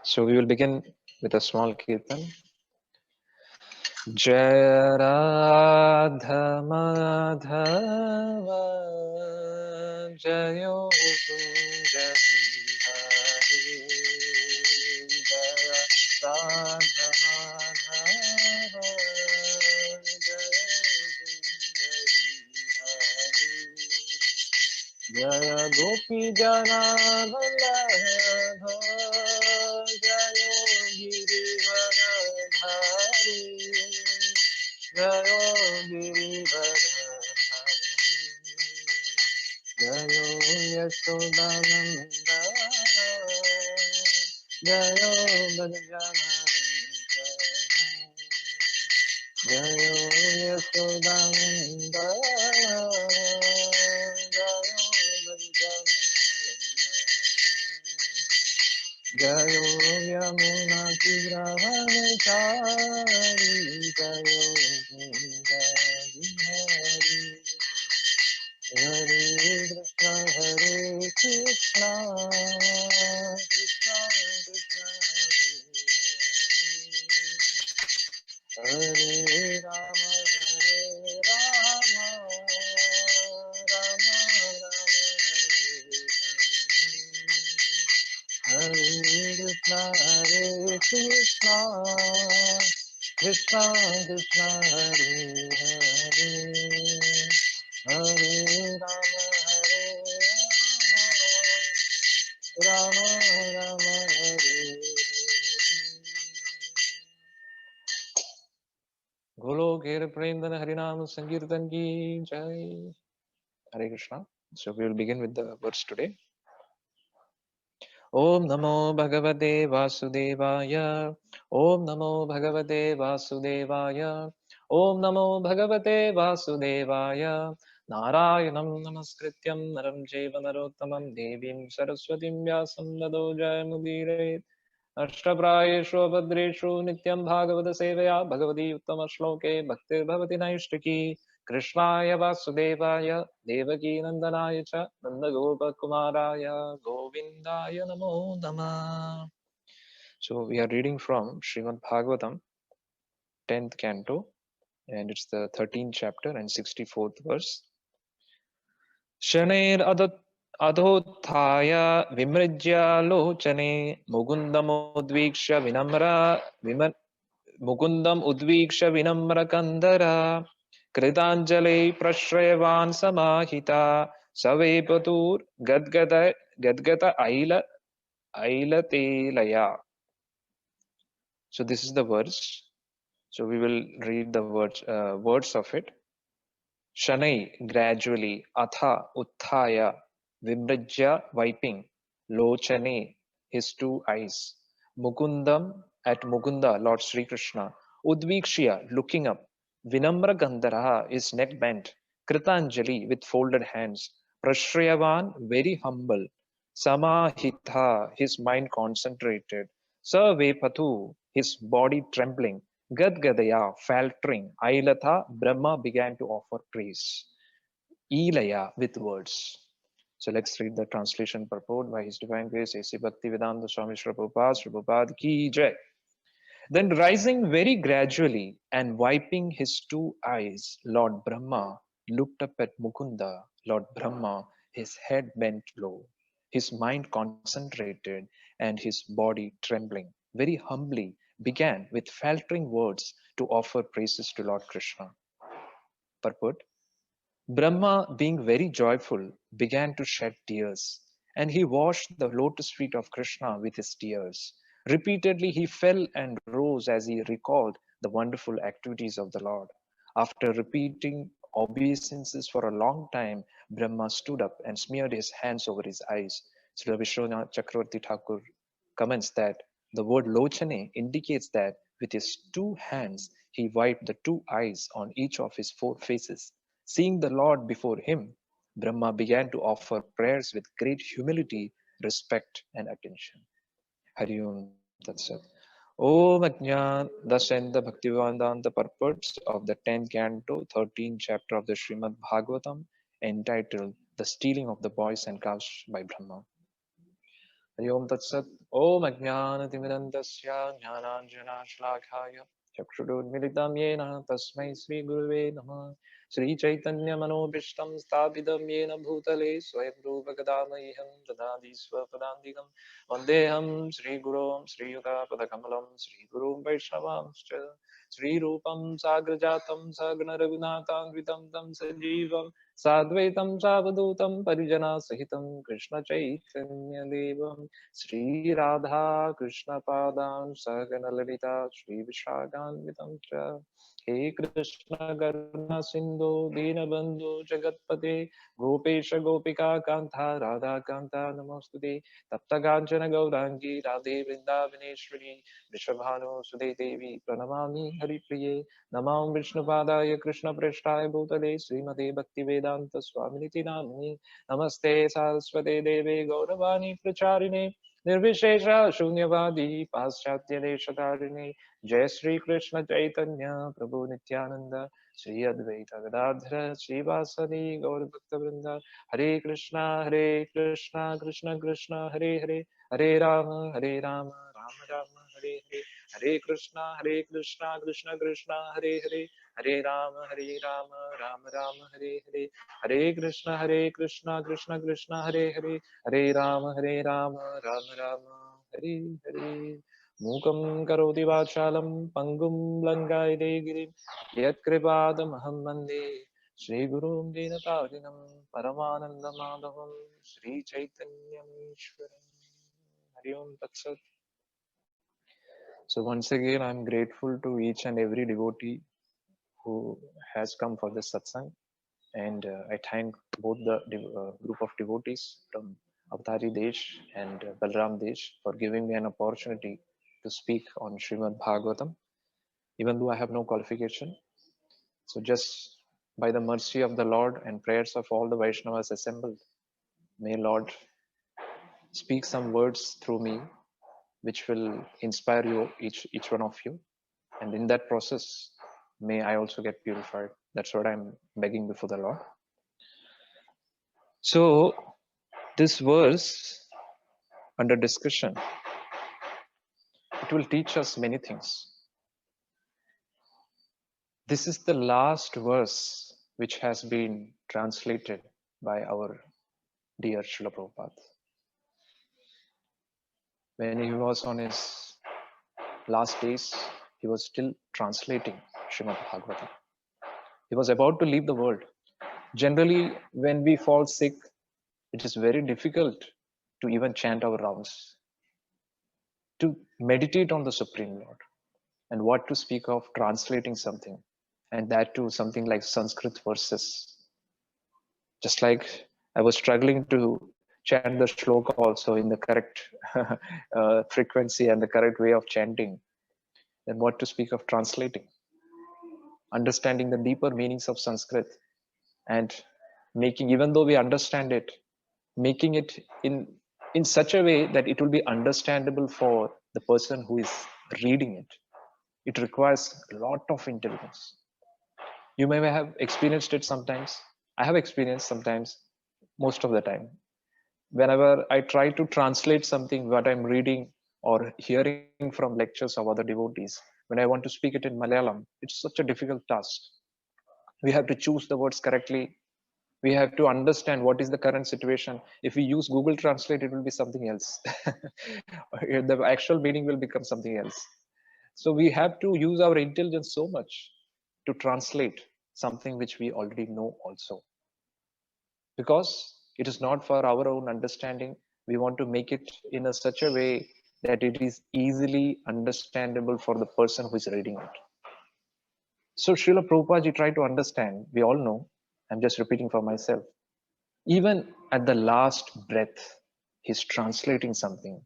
So we will begin with a small kirtan. Jaya Radha Madhava Jayo Kunja Bihari Jaya Radha Madhava Jayo Kunja Bihari Jaya Gopi Jana Vallabha Jayo Girivardhari Jayo Girivardhari Jayo Yashodananda Jayo Bhajananda Jayo Yashodananda Jayo Bhajananda Jayo Yamuna Tigravanichari Jayo Bihari Hare Krishna Hare Krishna Krishna Krishna Hare Hare Rama Hare Rama Rama Rama Hare Hare Krishna Krishna Krishna Hare Hare Hare Rama Rama Rama Hare Golokera Premdana Harinam Sankirtan ki Jai. Hare Krishna. So we will begin with the verse today. Om Namo Bhagavate Vasudevaya. Om Namo Bhagavate Vasudevaya. Om Namo Bhagavate Vasudevaya. Narayanam Namaskrityam Naram Jeva Narottamam Devim Saraswatim Vyasam Nado Jayamudire. Ashtaprayeshu Abhadreshu Nityam Bhagavata Sevaya Bhagavati Uttama Shloke Bhaktir Bhavati Naishtaki Krishnaya Vasudevaya Devaki Nandanaya Cha Nandagopa Kumaraya Govindaya Namo Nama. So we are reading from Srimad Bhagavatam, 10th canto, and it's the 13th chapter and 64th verse. Shanair Adhothaya Vimrajya Lochane Mugundamodviksha Vinamra Mukundam Udviksha Vinamra Kandara Kritanjali Prashrayavan Samahita Savepatur Gadgata Aila Telaya. So this is the verse. So we will read the words of it. Shanai, gradually, Atha, Utthaya, Vimrajya, wiping, Lochane, his two eyes, Mukundam, at Mukunda, Lord Sri Krishna, Udvikshya, looking up, Vinamra Gandhara, his neck bent, Kritanjali, with folded hands, Prashrayavan, very humble, Samahita, his mind concentrated, Sarvepatu, his body trembling, Gadgadaya, faltering, Ailatha, Brahma began to offer praise. Ilaya, with words. So let's read the translation purport by His Divine Grace A.C. Bhaktivedanta Swami Srila Prabhupada Ki Jai. Then rising very gradually and wiping his two eyes, Lord Brahma looked up at Mukunda. Lord Brahma, his head bent low, his mind concentrated, and his body trembling, very humbly began with faltering words to offer praises to Lord Krishna. Purport: Brahma, being very joyful, began to shed tears, and he washed the lotus feet of Krishna with his tears. Repeatedly he fell and rose as he recalled the wonderful activities of the Lord. After repeating obeisances for a long time, Brahma stood up and smeared his hands over his eyes. Srila Vishwanath Chakravarti Thakur comments that the word Lochane indicates that with his two hands he wiped the two eyes on each of his four faces. Seeing the Lord before him, Brahma began to offer prayers with great humility, respect, and attention. Hari Om Tat Sat. Om Ajnan, thus end the Bhaktivedanta purports of the 10th canto, 13th chapter of the Srimad Bhagavatam, entitled The Stealing of the Boys and Cows by Brahma. Hari Om Tat Sat. Om Ajnanatimirandasya Jnananjanashlakaya Chakshurudmilitam Yena Tasmai Sri Guruve Namah. Sri Chaitanya Manobishtam Sthapitam Yena Bhutale Swayam Rupa Kadamayam Dadadi Swapadandikam Vandeham Sri Gurum Sri Yuta Padakamalam Sri Gurum Vaishnavamscha Sri Rupam Sagrajatam Sagna Raghunatham Vitam Tam Sajivam Sadvaitam Savadutam Parijana Sahitam Krishna Chaitanya Devam Sri Radha Krishna Padam Sagana Lalita Sri Vishwaganvitam Cha He Krishna Karuna Sindhu Dinabandhu Jagatpate Gopesha Gopika Kanta Radha Kanta Namastude Tapta Kanchana Gaurangi Radhe Vrindavaneshwari Vrishabhanu Sude Devi Pranamami Hari Priye Namam Vishnupadaya Krishna Preshthaya Bhutale Srimate Bhaktivedanta Swaminiti Namini Namaste Saraswate Deve Gauravani Pracharine Nirvishesha Shunyavadi Paschatya Deshatarine Jai Sri Krishna Chaitanya Prabhu Nityananda Sri Advaita Gadadhara Sri Vasadi Gaur Bhakta Vrinda Hare Krishna Krishna Krishna Hare Hare Hare Rama Rama Rama Hare Hare Hare Krishna Krishna Krishna Hare Hare Hare Rama Rama Hare Hare Hare Krishna Krishna Krishna Hare Hare Hare Rama Rama Hare Hare Mukam karoti vachalam pangum langaide girim yat kripadamaham mande Shri Gurum Dinatarinam Paramananda Madhavam Shri Chaitanyam Ishwaram Hari Om Tat Sat. So once again, I'm grateful to each and every devotee who has come for this satsang, and I thank both the group of devotees from Avtari Desh and Balram Desh for giving me an opportunity to speak on Srimad Bhagavatam, even though I have no qualification. So just by the mercy of the Lord and prayers of all the Vaishnavas assembled, may Lord speak some words through me which will inspire you, each one of you. And in that process, may I also get purified. That's what I'm begging before the Lord. So this verse under discussion, it will teach us many things. This is the last verse which has been translated by our dear Srila Prabhupada. When he was on his last days, he was still translating Srimad Bhagavatam. He was about to leave the world. Generally, when we fall sick, it is very difficult to even chant our rounds, to meditate on the Supreme Lord, and what to speak of translating something, and that too something like Sanskrit verses. Just like I was struggling to chant the shloka also in the correct frequency and the correct way of chanting, then what to speak of translating, understanding the deeper meanings of Sanskrit, and making, even though we understand it, making it in such a way that it will be understandable for the person who is reading it. It requires a lot of intelligence. You may have experienced it sometimes. I have experienced sometimes, most of the time. Whenever I try to translate something, what I'm reading or hearing from lectures of other devotees, when I want to speak it in Malayalam, it's such a difficult task. We have to choose the words correctly. We have to understand what is the current situation. If we use Google Translate, it will be something else. The actual meaning will become something else. So we have to use our intelligence so much to translate something which we already know also. Because it is not for our own understanding. We want to make it in such a way that it is easily understandable for the person who is reading it. So Srila Prabhupada tried to understand, we all know, I'm just repeating for myself, even at the last breath, he's translating something,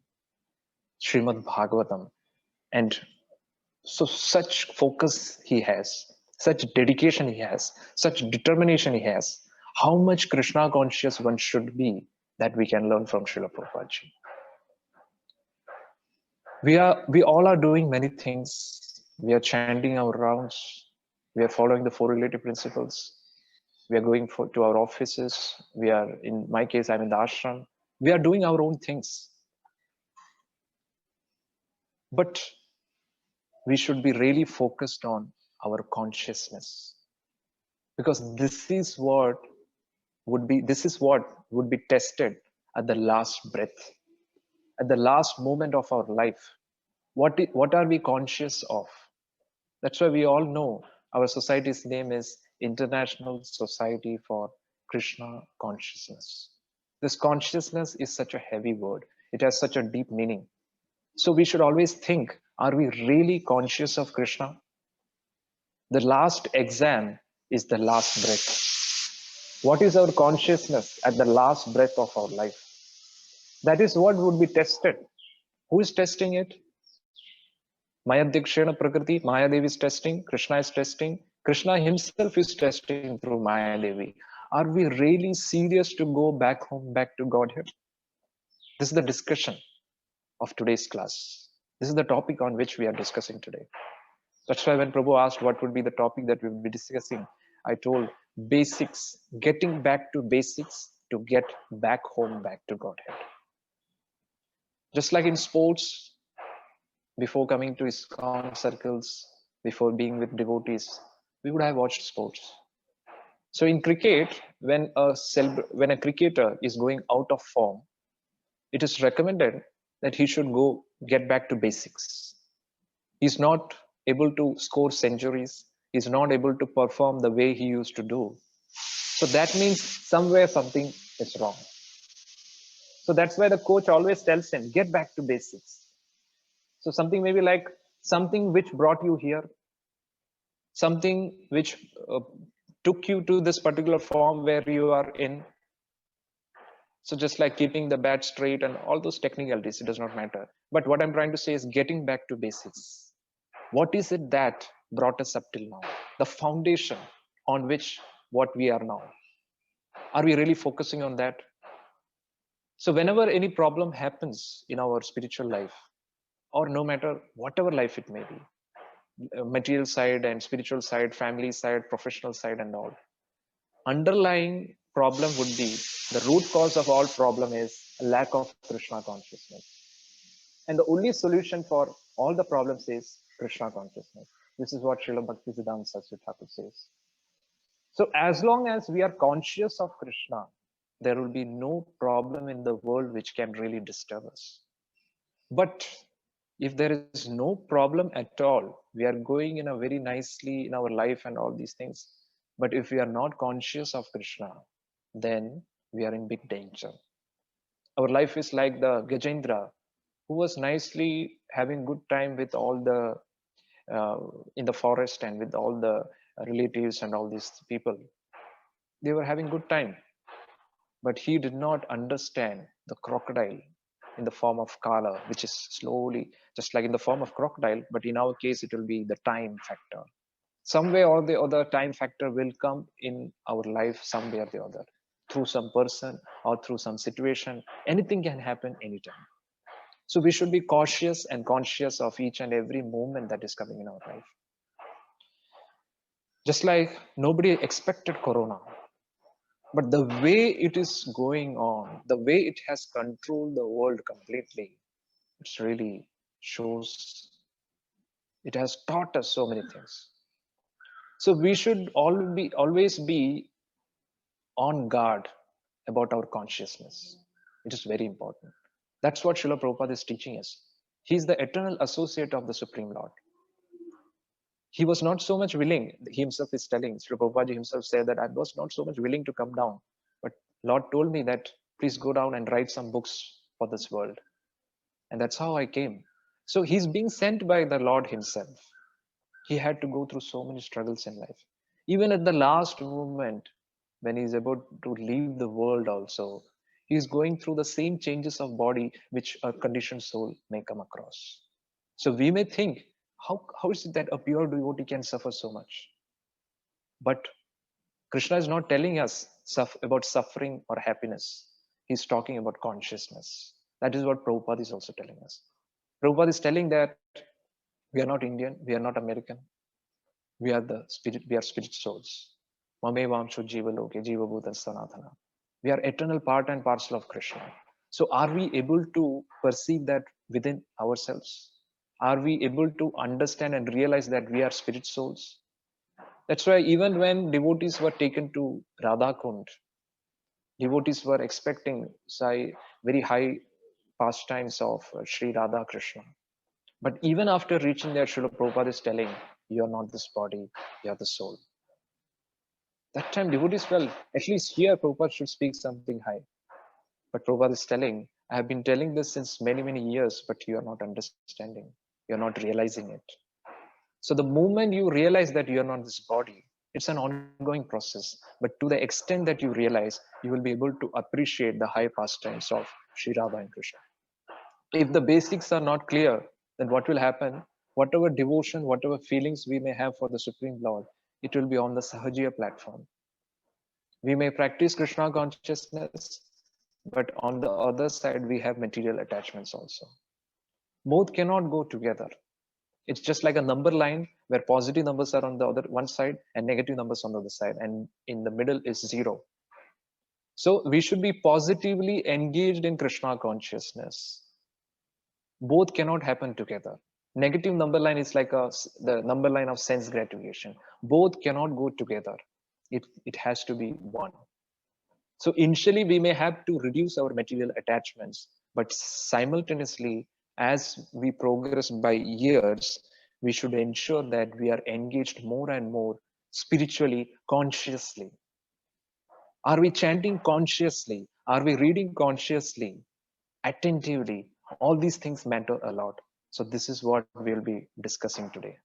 Srimad Bhagavatam. And so such focus he has, such dedication he has, such determination he has. How much Krishna conscious one should be, that we can learn from Srila Prabhupada ji. We all are doing many things. We are chanting our rounds. We are following the four relative principles. We are going to our offices. We are, in my case, I'm in the ashram. We are doing our own things. But we should be really focused on our consciousness, because this is what would be tested at the last breath, at the last moment of our life. What are we conscious of? That's why we all know our society's name is International Society for Krishna Consciousness. This consciousness is such a heavy word. It has such a deep meaning. So we should always think, are we really conscious of Krishna? The last exam is the last breath. What is our consciousness at the last breath of our life? That is what would be tested. Who is testing it? Mayadikshena Prakriti, Mayadevi is testing, Krishna is testing, Krishna himself is testing through Mayadevi. Are we really serious to go back home, back to Godhead? This is the discussion of today's class. This is the topic on which we are discussing today. That's why when Prabhu asked what would be the topic that we would be discussing, I told basics, getting back to basics to get back home, back to Godhead. Just like in sports, before coming to ISKCON circles, before being with devotees, we would have watched sports. So in cricket, when a cricketer is going out of form, it is recommended that he should go get back to basics. He's not able to score centuries. He's not able to perform the way he used to do. So that means somewhere something is wrong. So that's why the coach always tells him, get back to basics. So something maybe like something which brought you here, something which took you to this particular form where you are in. So just like keeping the bat straight and all those technicalities, it does not matter. But what I'm trying to say is getting back to basics. What is it that brought us up till now? The foundation on which what we are now. Are we really focusing on that? So whenever any problem happens in our spiritual life, or no matter whatever life it may be, material side and spiritual side, family side, professional side and all, underlying problem would be the root cause of all problem is a lack of Krishna consciousness. And the only solution for all the problems is Krishna consciousness. This is what Srila Bhaktisiddhanta Saraswati Thakur says. So as long as we are conscious of Krishna, there will be no problem in the world which can really disturb us. But if there is no problem at all, we are going in a very nicely in our life and all these things. But if we are not conscious of Krishna, then we are in big danger. Our life is like the Gajendra, who was nicely having good time with all the in the forest and with all the relatives and all these people. They were having good time, but he did not understand the crocodile in the form of Kala, which is slowly, just like in the form of crocodile, but in our case, it will be the time factor. Some way or the other, time factor will come in our life, some way or the other, through some person or through some situation. Anything can happen anytime. So we should be cautious and conscious of each and every moment that is coming in our life. Just like nobody expected Corona, but the way it is going on, the way it has controlled the world completely, it's really shows, it has taught us so many things. So we should always be on guard about our consciousness. It is very important. That's what Srila Prabhupada is teaching us. He is the eternal associate of the Supreme Lord. He was not so much willing, he himself is telling, Srila Prabhupada himself said that I was not so much willing to come down, but Lord told me that please go down and write some books for this world. And that's how I came. So he's being sent by the Lord himself. He had to go through so many struggles in life. Even at the last moment, when he's about to leave the world also, he's going through the same changes of body which a conditioned soul may come across. So we may think, how is it that a pure devotee can suffer so much? But Krishna is not telling us about suffering or happiness. He's talking about consciousness. That is what Prabhupada is also telling us. Prabhupada is telling that we are not Indian, we are not American. We are the spirit, we are spirit souls. Mamevamsho jiva loke, jiva bhuta sanatana. We are eternal part and parcel of Krishna. So are we able to perceive that within ourselves? Are we able to understand and realize that we are spirit souls? That's why even when devotees were taken to Radha Kund, devotees were expecting, say, very high pastimes of Sri Radha Krishna. But even after reaching there, Srila Prabhupada is telling, you are not this body, you are the soul. That time devotees felt, at least here Prabhupada should speak something high. But Prabhupada is telling, I have been telling this since many, many years, but you are not understanding. You are not realizing it. So the moment you realize that you are not this body, it's an ongoing process. But to the extent that you realize, you will be able to appreciate the high pastimes of Sri Radha and Krishna. If the basics are not clear, then what will happen? Whatever devotion, whatever feelings we may have for the Supreme Lord, it will be on the Sahajiya platform. We may practice Krishna consciousness, but on the other side, we have material attachments also. Both cannot go together. It's just like a number line where positive numbers are on the other one side and negative numbers on the other side, and in the middle is zero. So we should be positively engaged in Krishna consciousness. Both cannot happen together. Negative number line is like the number line of sense gratification. Both cannot go together. It has to be one. So initially we may have to reduce our material attachments, but simultaneously, as we progress by years, we should ensure that we are engaged more and more spiritually, consciously. Are we chanting consciously? Are we reading consciously, attentively? All these things matter a lot. So this is what we'll be discussing today.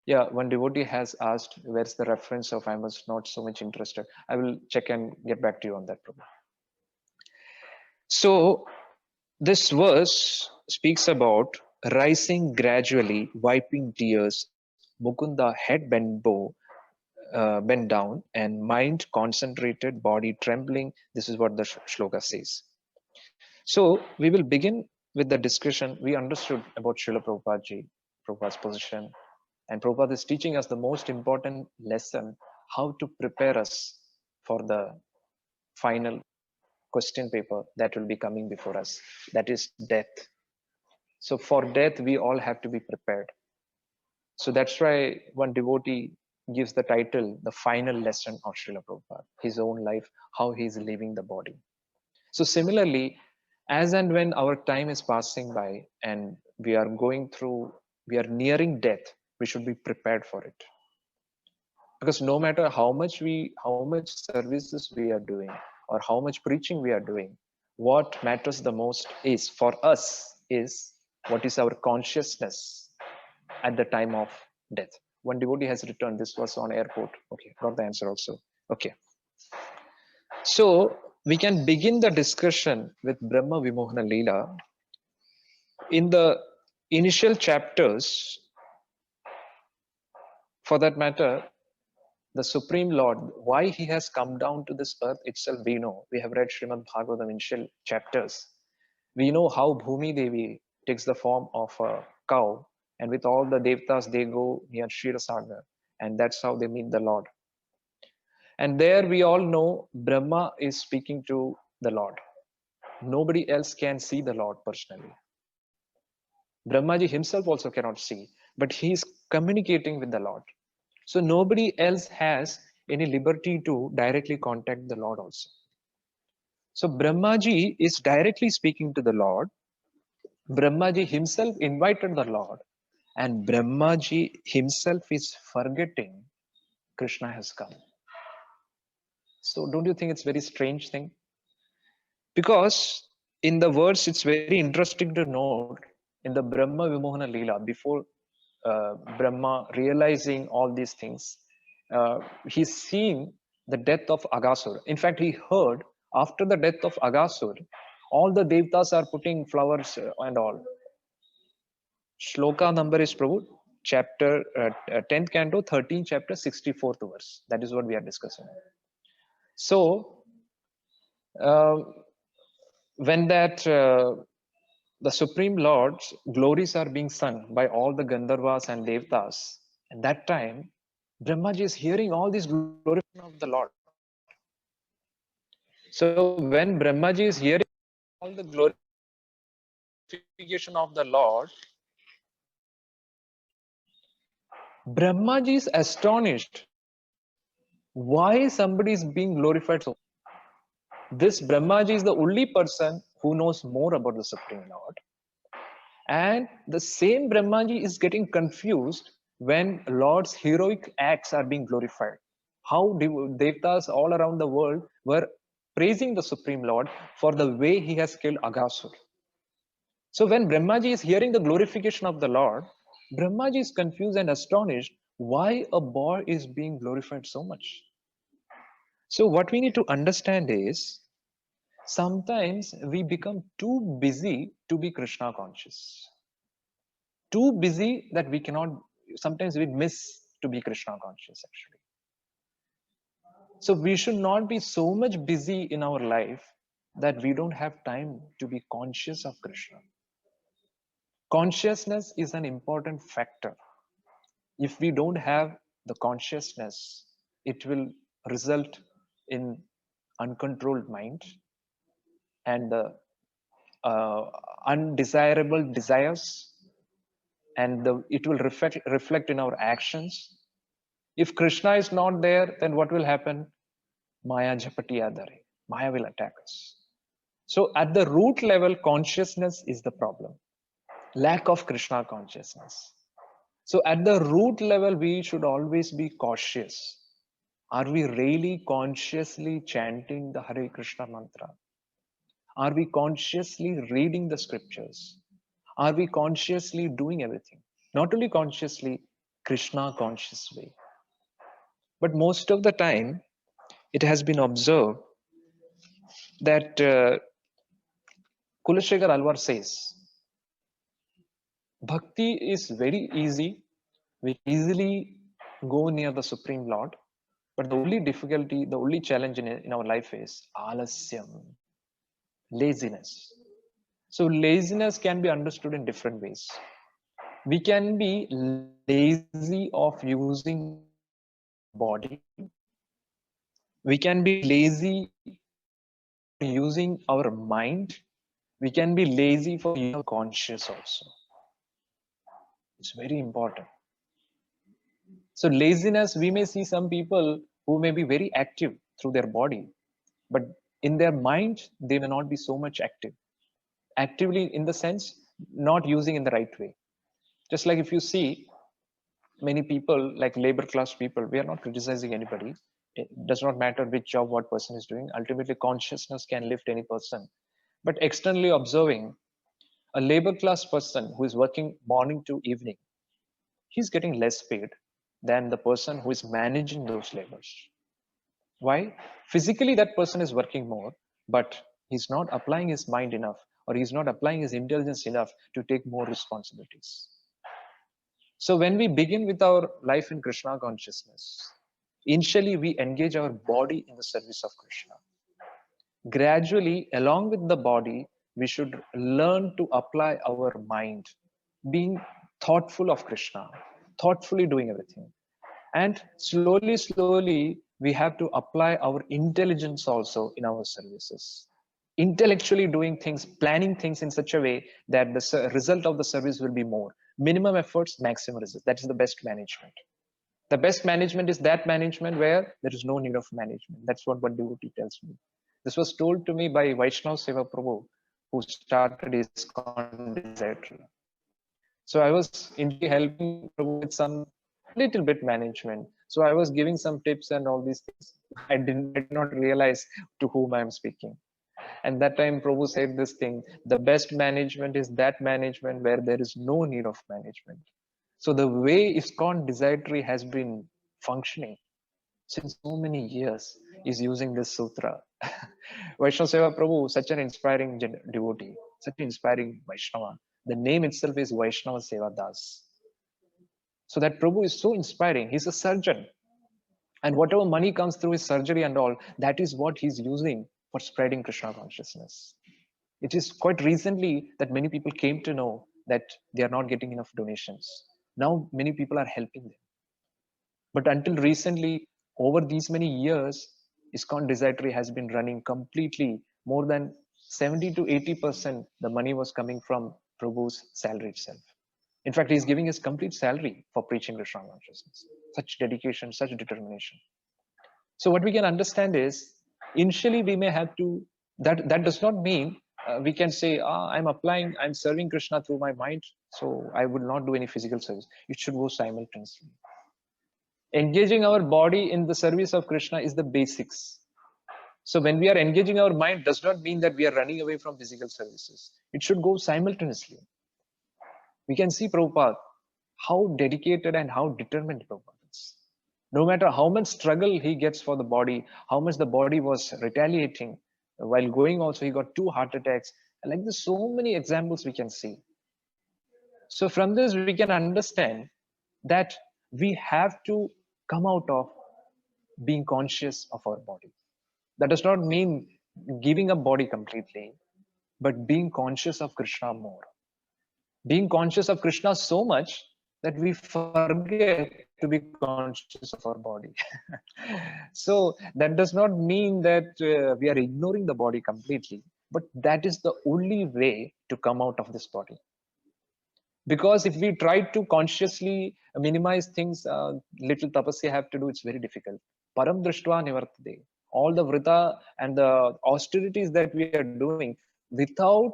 Yeah, one devotee has asked, where's the reference of I was not so much interested? I will check and get back to you on that problem. So this verse speaks about rising gradually, wiping tears, Mukunda head bent down, and mind concentrated, body trembling. This is what the shloka says. So we will begin with the discussion. We understood about Srila Prabhupada ji, Prabhupada's position, and Prabhupada is teaching us the most important lesson, how to prepare us for the final question paper that will be coming before us, that is death. So for death, we all have to be prepared. So that's why one devotee gives the title, The Final Lesson of Srila Prabhupada, his own life, how he is leaving the body. So similarly, as and when our time is passing by and we are nearing death, we should be prepared for it. Because no matter how much services we are doing or how much preaching we are doing, what matters the most is for us is what is our consciousness at the time of death. One devotee has returned. This was on airport. Okay, got the answer also. Okay. So we can begin the discussion with Brahma Vimohana Leela. In the initial chapters, for that matter, the Supreme Lord, why he has come down to this earth itself, we know. We have read Srimad Bhagavatam initial chapters. We know how Bhumi Devi takes the form of a cow, and with all the devtas, they go near Shirasagar, and that's how they meet the Lord. And there we all know Brahma is speaking to the Lord. Nobody else can see the Lord personally. Brahmaji himself also cannot see, but he is communicating with the Lord. So nobody else has any liberty to directly contact the Lord also. So Brahmaji is directly speaking to the Lord. Brahmaji himself invited the Lord, and Brahmaji himself is forgetting Krishna has come. So don't you think it's a very strange thing? Because in the verse, it's very interesting to note in the Brahma Vimohana Leela, before Brahma realizing all these things, he's seeing the death of Aghasur. In fact, he heard after the death of Aghasur, all the devtas are putting flowers and all. Shloka number is Prabhu, chapter 10th canto, 13th chapter, 64th verse. That is what we are discussing. So, when that the Supreme Lord's glories are being sung by all the Gandharvas and Devtas, at that time, Brahmaji is hearing all these glorification of the Lord. So when Brahmaji is hearing all the glory glorification of the Lord, Brahmaji is astonished why somebody is being glorified so. This Brahmaji is the only person who knows more about the Supreme Lord. And the same Brahmaji is getting confused when Lord's heroic acts are being glorified. How Devtas all around the world were praising the Supreme Lord for the way he has killed Aghasur. So when Brahmaji is hearing the glorification of the Lord, Brahmaji is confused and astonished why a boy is being glorified so much. So what we need to understand is sometimes we become too busy to be Krishna conscious. Too busy that we cannot, sometimes we miss to be Krishna conscious actually. So we should not be so much busy in our life that we don't have time to be conscious of Krishna. Consciousness is an important factor. If we don't have the consciousness, it will result in uncontrolled mind and undesirable desires, and it will reflect in our actions. If Krishna is not there, then what will happen? Maya japati adare. Maya will attack us. So at the root level, consciousness is the problem. Lack of Krishna consciousness. So at the root level, we should always be cautious. Are we really consciously chanting the Hare Krishna mantra? Are we consciously reading the scriptures? Are we consciously doing everything? Not only consciously, Krishna conscious way. But most of the time, it has been observed that Kulashekar Alwar says, Bhakti is very easy. We easily go near the Supreme Lord. But the only difficulty, the only challenge in our life is alasyam, laziness. So laziness can be understood in different ways. We can be lazy of using body. We can be lazy for using our mind. We can be lazy for using our conscious also. It's very important. So laziness, we may see some people who may be very active through their body, but in their mind, they may not be so much active. Actively in the sense, not using in the right way. Just like if you see many people, like labor class people, we are not criticizing anybody. It does not matter which job what person is doing. Ultimately, consciousness can lift any person. But externally observing, a labor class person who is working morning to evening, he's getting less paid than the person who is managing those labors. Why? Physically, that person is working more, but he's not applying his mind enough, or he's not applying his intelligence enough to take more responsibilities. So when we begin with our life in Krishna consciousness, initially we engage our body in the service of Krishna. Gradually, along with the body, we should learn to apply our mind, being thoughtful of Krishna, thoughtfully doing everything. And slowly, we have to apply our intelligence also in our services. Intellectually doing things, planning things in such a way that the result of the service will be more. Minimum efforts, maximum results. That is the best management. The best management is that management where there is no need of management. That's what devotee tells me. This was told to me by Vaishnava Seva Prabhu, who started ISKCON Desire Tree. So I was initially helping Prabhu with some little bit management. So I was giving some tips and all these things. I did not realize to whom I am speaking. And that time Prabhu said this thing, the best management is that management where there is no need of management. So the way ISKCON Desire Tree has been functioning since so many years is using this sutra. Vaishnava Seva Prabhu, such an inspiring devotee, such an inspiring Vaishnava. The name itself is Vaishnava Seva Das. So that Prabhu is so inspiring. He's a surgeon. And whatever money comes through his surgery and all, that is what he's using for spreading Krishna consciousness. It is quite recently that many people came to know that they are not getting enough donations. Now many people are helping them. But until recently, over these many years, ISKCON Desire Tree has been running completely more than 70 to 80% the money was coming from Prabhu's salary itself. In fact, he's giving his complete salary for preaching Krishna consciousness. Such dedication, such determination. So what we can understand is, initially we may have to, that does not mean we can say, I'm serving Krishna through my mind, so I would not do any physical service. It should go simultaneously. Engaging our body in the service of Krishna is the basics. So when we are engaging our mind does not mean that we are running away from physical services. It should go simultaneously. We can see Prabhupada, how dedicated and how determined Prabhupada is. No matter how much struggle he gets for the body, how much the body was retaliating, while going also he got 2 heart attacks. Like this, so many examples we can see. So from this we can understand that we have to come out of being conscious of our body. That does not mean giving up body completely, but being conscious of Krishna more. Being conscious of Krishna so much that we forget to be conscious of our body. So that does not mean that we are ignoring the body completely, but that is the only way to come out of this body. Because if we try to consciously minimize things, little tapasya have to do, it's very difficult. Param drishtva nivartade. All the vrita and the austerities that we are doing, without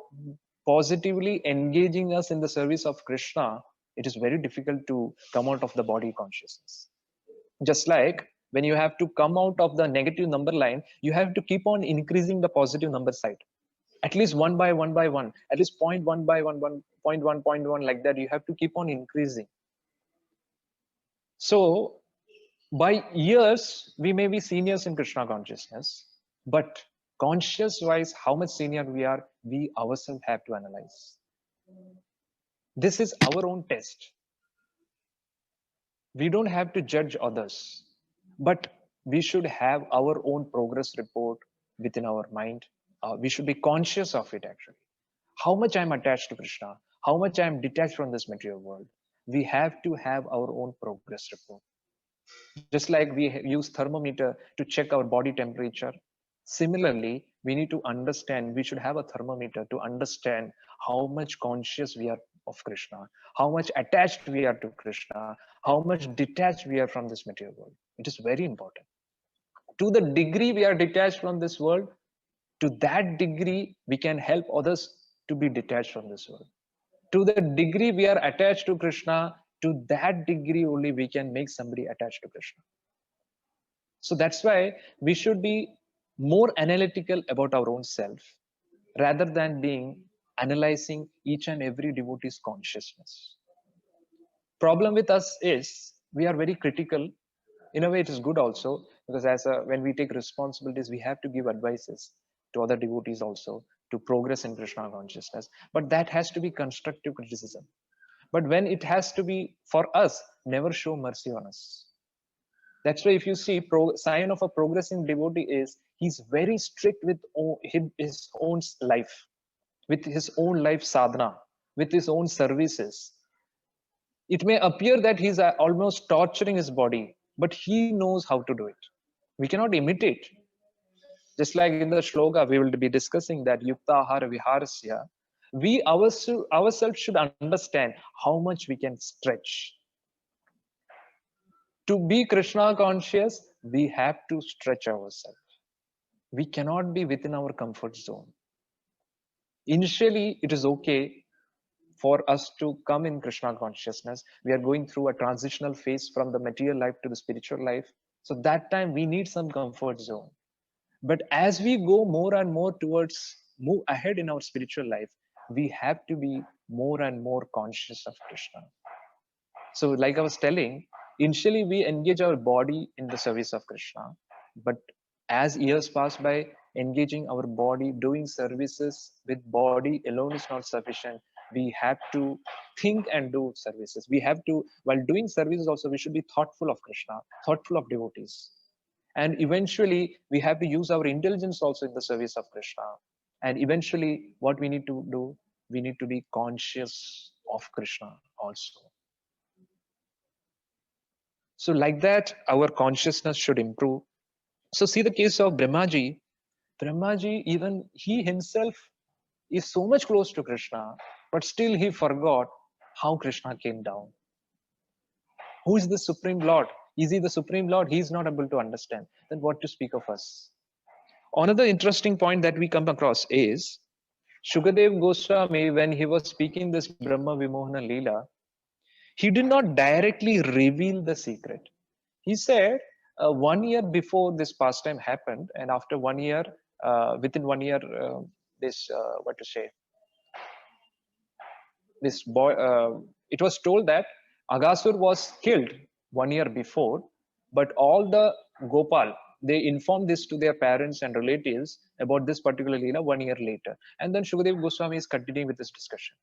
positively engaging us in the service of Krishna, it is very difficult to come out of the body consciousness. Just like when you have to come out of the negative number line, you have to keep on increasing the positive number side. At least one by one, at least 0.1 by 1, 0.1, like that, you have to keep on increasing. So by years, we may be seniors in Krishna consciousness, but conscious wise, how much senior we are, we ourselves have to analyze. This is our own test. We don't have to judge others, but we should have our own progress report within our mind. We should be conscious of it actually. How much I'm attached to Krishna, how much I'm detached from this material world. We have to have our own progress report. Just like we use thermometer to check our body temperature, similarly, we need to understand, we should have a thermometer to understand how much conscious we are of Krishna, how much attached we are to Krishna, how much detached we are from this material world. It is very important. To the degree we are detached from this world, to that degree we can help others to be detached from this world. To the degree we are attached to Krishna, to that degree only we can make somebody attached to Krishna. So that's why we should be more analytical about our own self rather than being analyzing each and every devotee's consciousness. Problem with us is we are very critical. In a way, it is good also, because when we take responsibilities, we have to give advices to other devotees also to progress in Krishna consciousness. But that has to be constructive criticism. But when it has to be for us, never show mercy on us. That's why if you see sign of a progressing devotee is he's very strict with his own life, with his own life sadhana, with his own services. It may appear that he's almost torturing his body, but he knows how to do it. We cannot imitate. Just like in the shloka, we will be discussing that yukta ahara viharasya. We ourselves should understand how much we can stretch. To be Krishna conscious, we have to stretch ourselves. We cannot be within our comfort zone. Initially, it is okay for us to come in Krishna consciousness. We are going through a transitional phase from the material life to the spiritual life. So that time we need some comfort zone. But as we go more and more towards move ahead in our spiritual life, we have to be more and more conscious of Krishna. So like I was telling, initially we engage our body in the service of Krishna, but as years pass by, engaging our body, doing services with body alone is not sufficient. We have to think and do services. We have to, while doing services also, we should be thoughtful of Krishna, thoughtful of devotees. And eventually we have to use our intelligence also in the service of Krishna. And eventually what we need to do, we need to be conscious of Krishna also. So like that, our consciousness should improve. So see the case of Brahmaji. Brahmaji, even he himself is so much close to Krishna, but still he forgot how Krishna came down. Who is the Supreme Lord? Is he the Supreme Lord? He is not able to understand. Then what to speak of us? Another interesting point that we come across is Shukadev Goswami, when he was speaking this Brahma Vimohana Leela, he did not directly reveal the secret. He said 1 year before this pastime happened, and after 1 year, within 1 year, this what to say, this boy, it was told that Agasur was killed 1 year before, but all the Gopal, they informed this to their parents and relatives about this particular Leela 1 year later. And then Shukadev Goswami is continuing with this discussion.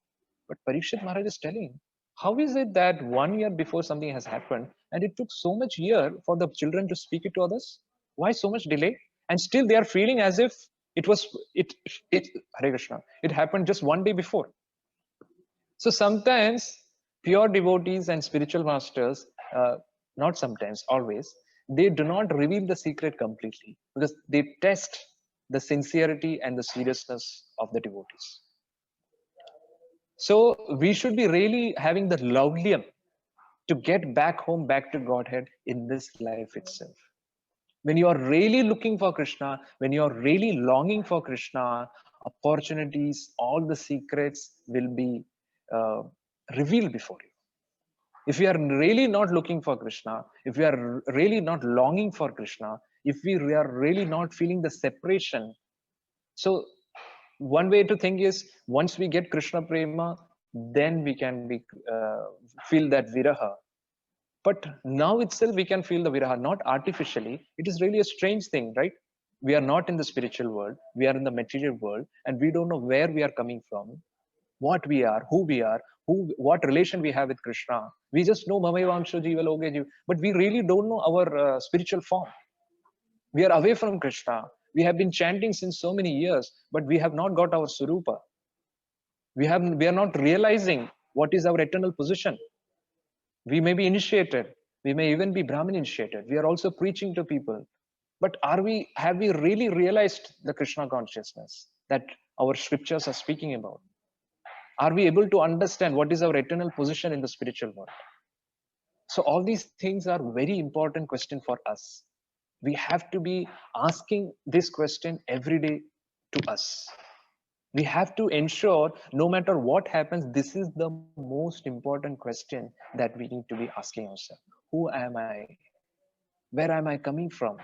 But Parikshit Maharaj is telling, how is it that 1 year before something has happened and it took so much year for the children to speak it to others? Why so much delay? And still they are feeling as if it was, Hare Krishna, it happened just 1 day before. So sometimes pure devotees and spiritual masters, not sometimes, always, they do not reveal the secret completely because they test the sincerity and the seriousness of the devotees. So we should be really having the laulium to get back home, back to Godhead in this life itself. When you are really looking for Krishna, when you are really longing for Krishna, opportunities, all the secrets will be uh, revealed before you. If we are really not looking for Krishna, if we are really not longing for Krishna, if we are really not feeling the separation, so one way to think is once we get Krishna prema, then we can be feel that viraha. But now itself we can feel the viraha, not artificially. It is really a strange thing, right? We are not in the spiritual world, we are in the material world, and we don't know where we are coming from, what we are, who we are, what relation we have with Krishna. We just know Mamavamsho Jiva Loge Jiva, but we really don't know our spiritual form. We are away from Krishna. We have been chanting since so many years, but we have not got our Surupa. We are not realizing what is our eternal position. We may be initiated. We may even be Brahmin initiated. We are also preaching to people. But have we really realized the Krishna consciousness that our scriptures are speaking about? Are we able to understand what is our eternal position in the spiritual world? So all these things are very important question for us. We have to be asking this question every day to us. We have to ensure no matter what happens, this is the most important question that we need to be asking ourselves. Who am I? Where am I coming from?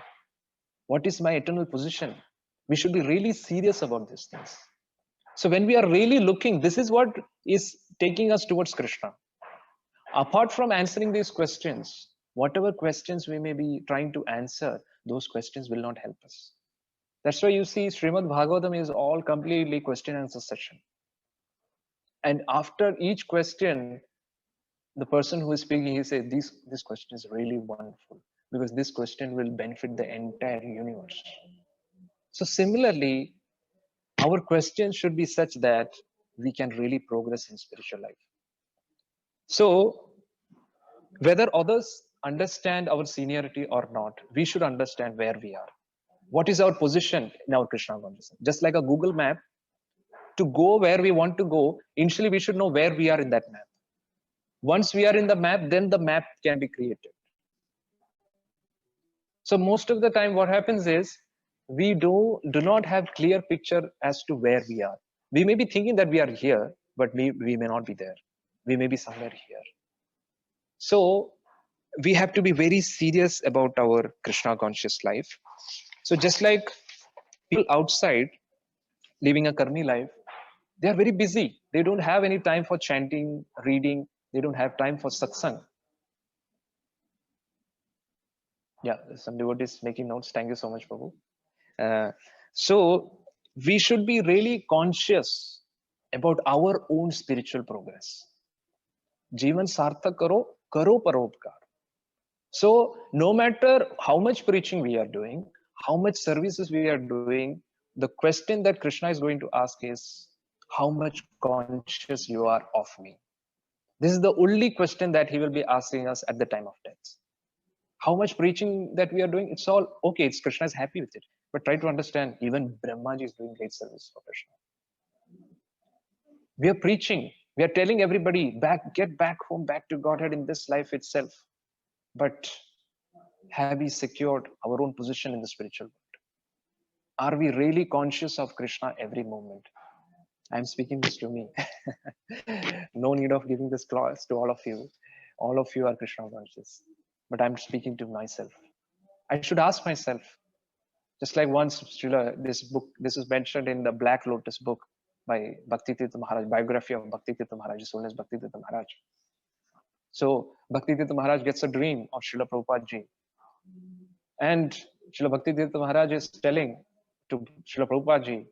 What is my eternal position? We should be really serious about these things. So when we are really looking, this is what is taking us towards Krishna. Apart from answering these questions, whatever questions we may be trying to answer, those questions will not help us. That's why you see Srimad Bhagavatam is all completely question answer session. And after each question, the person who is speaking, he says, this question is really wonderful because this question will benefit the entire universe. So similarly, our questions should be such that we can really progress in spiritual life. So whether others understand our seniority or not, we should understand where we are. What is our position in our Krishna consciousness? Just like a Google map, to go where we want to go, initially we should know where we are in that map. Once we are in the map, then the map can be created. So most of the time what happens is we do not have clear picture as to where we are. We may be thinking that we are here, but we may not be there. We may be somewhere here. So we have to be very serious about our Krishna conscious life. So just like people outside living a karmi life, they are very busy. They don't have any time for chanting, reading. They don't have time for satsang. Yeah, some devotees making notes. Thank you so much, Prabhu. So we should be really conscious about our own spiritual progress. Jivan sarthak karo paropkar. So no matter how much preaching we are doing, how much services we are doing, the question that Krishna is going to ask is, how much conscious you are of me? This is the only question that he will be asking us at the time of death. How much preaching that we are doing, it's all okay, it's Krishna is happy with it, but try to understand, even Brahmaji is doing great service for Krishna. We are preaching, we are telling everybody get back home, back to Godhead in this life itself, but have we secured our own position in the spiritual world? Are we really conscious of Krishna every moment? I'm speaking this to me. No need of giving this class to all of you. All of you are Krishna conscious, but I'm speaking to myself. I should ask myself, just like once, Srila, this is mentioned in the Black Lotus book by Bhaktitirtha Maharaj, biography of Bhaktitirtha Maharaj, his Holiness Bhaktitirtha Maharaj. So Bhaktitirtha Maharaj gets a dream of Srila Prabhupada ji, and Srila Bhaktitirtha Maharaj is telling to Srila Prabhupada ji,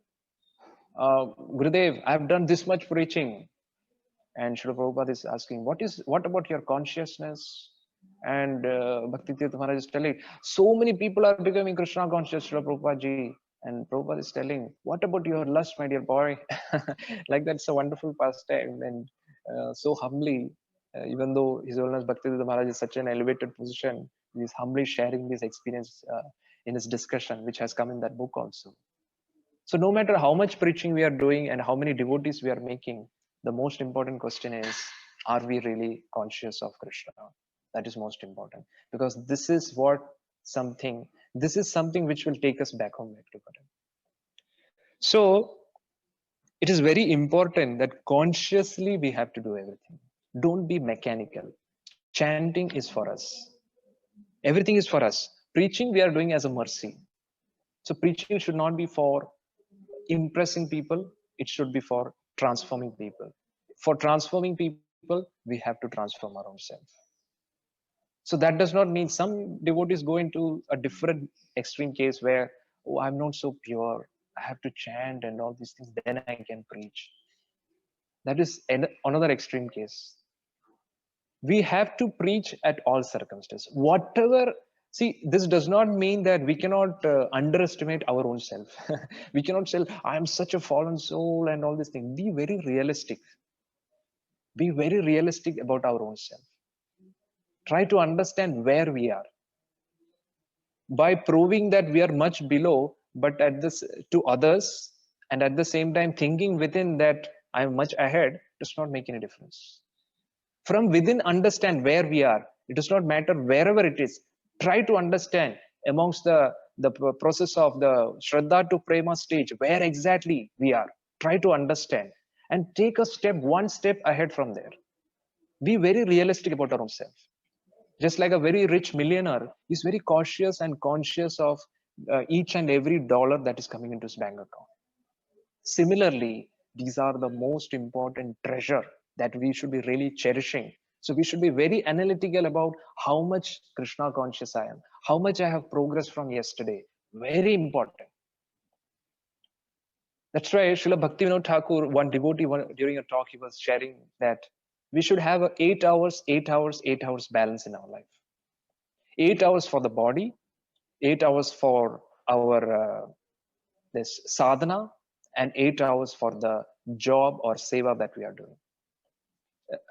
Gurudev, I've done this much preaching. And Srila Prabhupada is asking, what about your consciousness? And Bhaktitirtha Maharaj is telling, so many people are becoming Krishna conscious, Srila Prabhupada ji. And Prabhupada is telling, what about your lust, my dear boy? Like that's a wonderful pastime. And so humbly, even though His Holiness Bhaktivedanta Maharaj is such an elevated position, he is humbly sharing this experience in his discussion, which has come in that book also. So no matter how much preaching we are doing and how many devotees we are making, the most important question is, are we really conscious of Krishna? That is most important, because this is something which will take us back home, back to God. So it is very important that consciously we have to do everything. Don't be mechanical. Chanting is for us. Everything is for us. Preaching we are doing as a mercy. So preaching should not be for impressing people. It should be for transforming people. For transforming people, we have to transform our own self. So that does not mean some devotees go into a different extreme case where, oh, I'm not so pure, I have to chant and all these things, then I can preach. That is another extreme case. We have to preach at all circumstances. Whatever, see, this does not mean that we cannot underestimate our own self. We cannot say, I am such a fallen soul and all these things. Be very realistic. Be very realistic about our own self. Try to understand where we are. By proving that we are much below, but at this to others, and at the same time thinking within that I'm much ahead, does not make any difference. From within, understand where we are. It does not matter wherever it is. Try to understand amongst the process of the Shraddha to Prema stage, where exactly we are. Try to understand and take a step, one step ahead from there. Be very realistic about our own self. Just like a very rich millionaire is very cautious and conscious of each and every dollar that is coming into his bank account. Similarly, these are the most important treasure that we should be really cherishing. So we should be very analytical about how much Krishna conscious I am, how much I have progressed from yesterday. Very important. That's why Srila Bhaktivinoda Thakur, one devotee, during a talk, he was sharing that we should have a 8 hours, 8 hours, 8 hours balance in our life. 8 hours for the body, 8 hours for our this sadhana, and 8 hours for the job or seva that we are doing.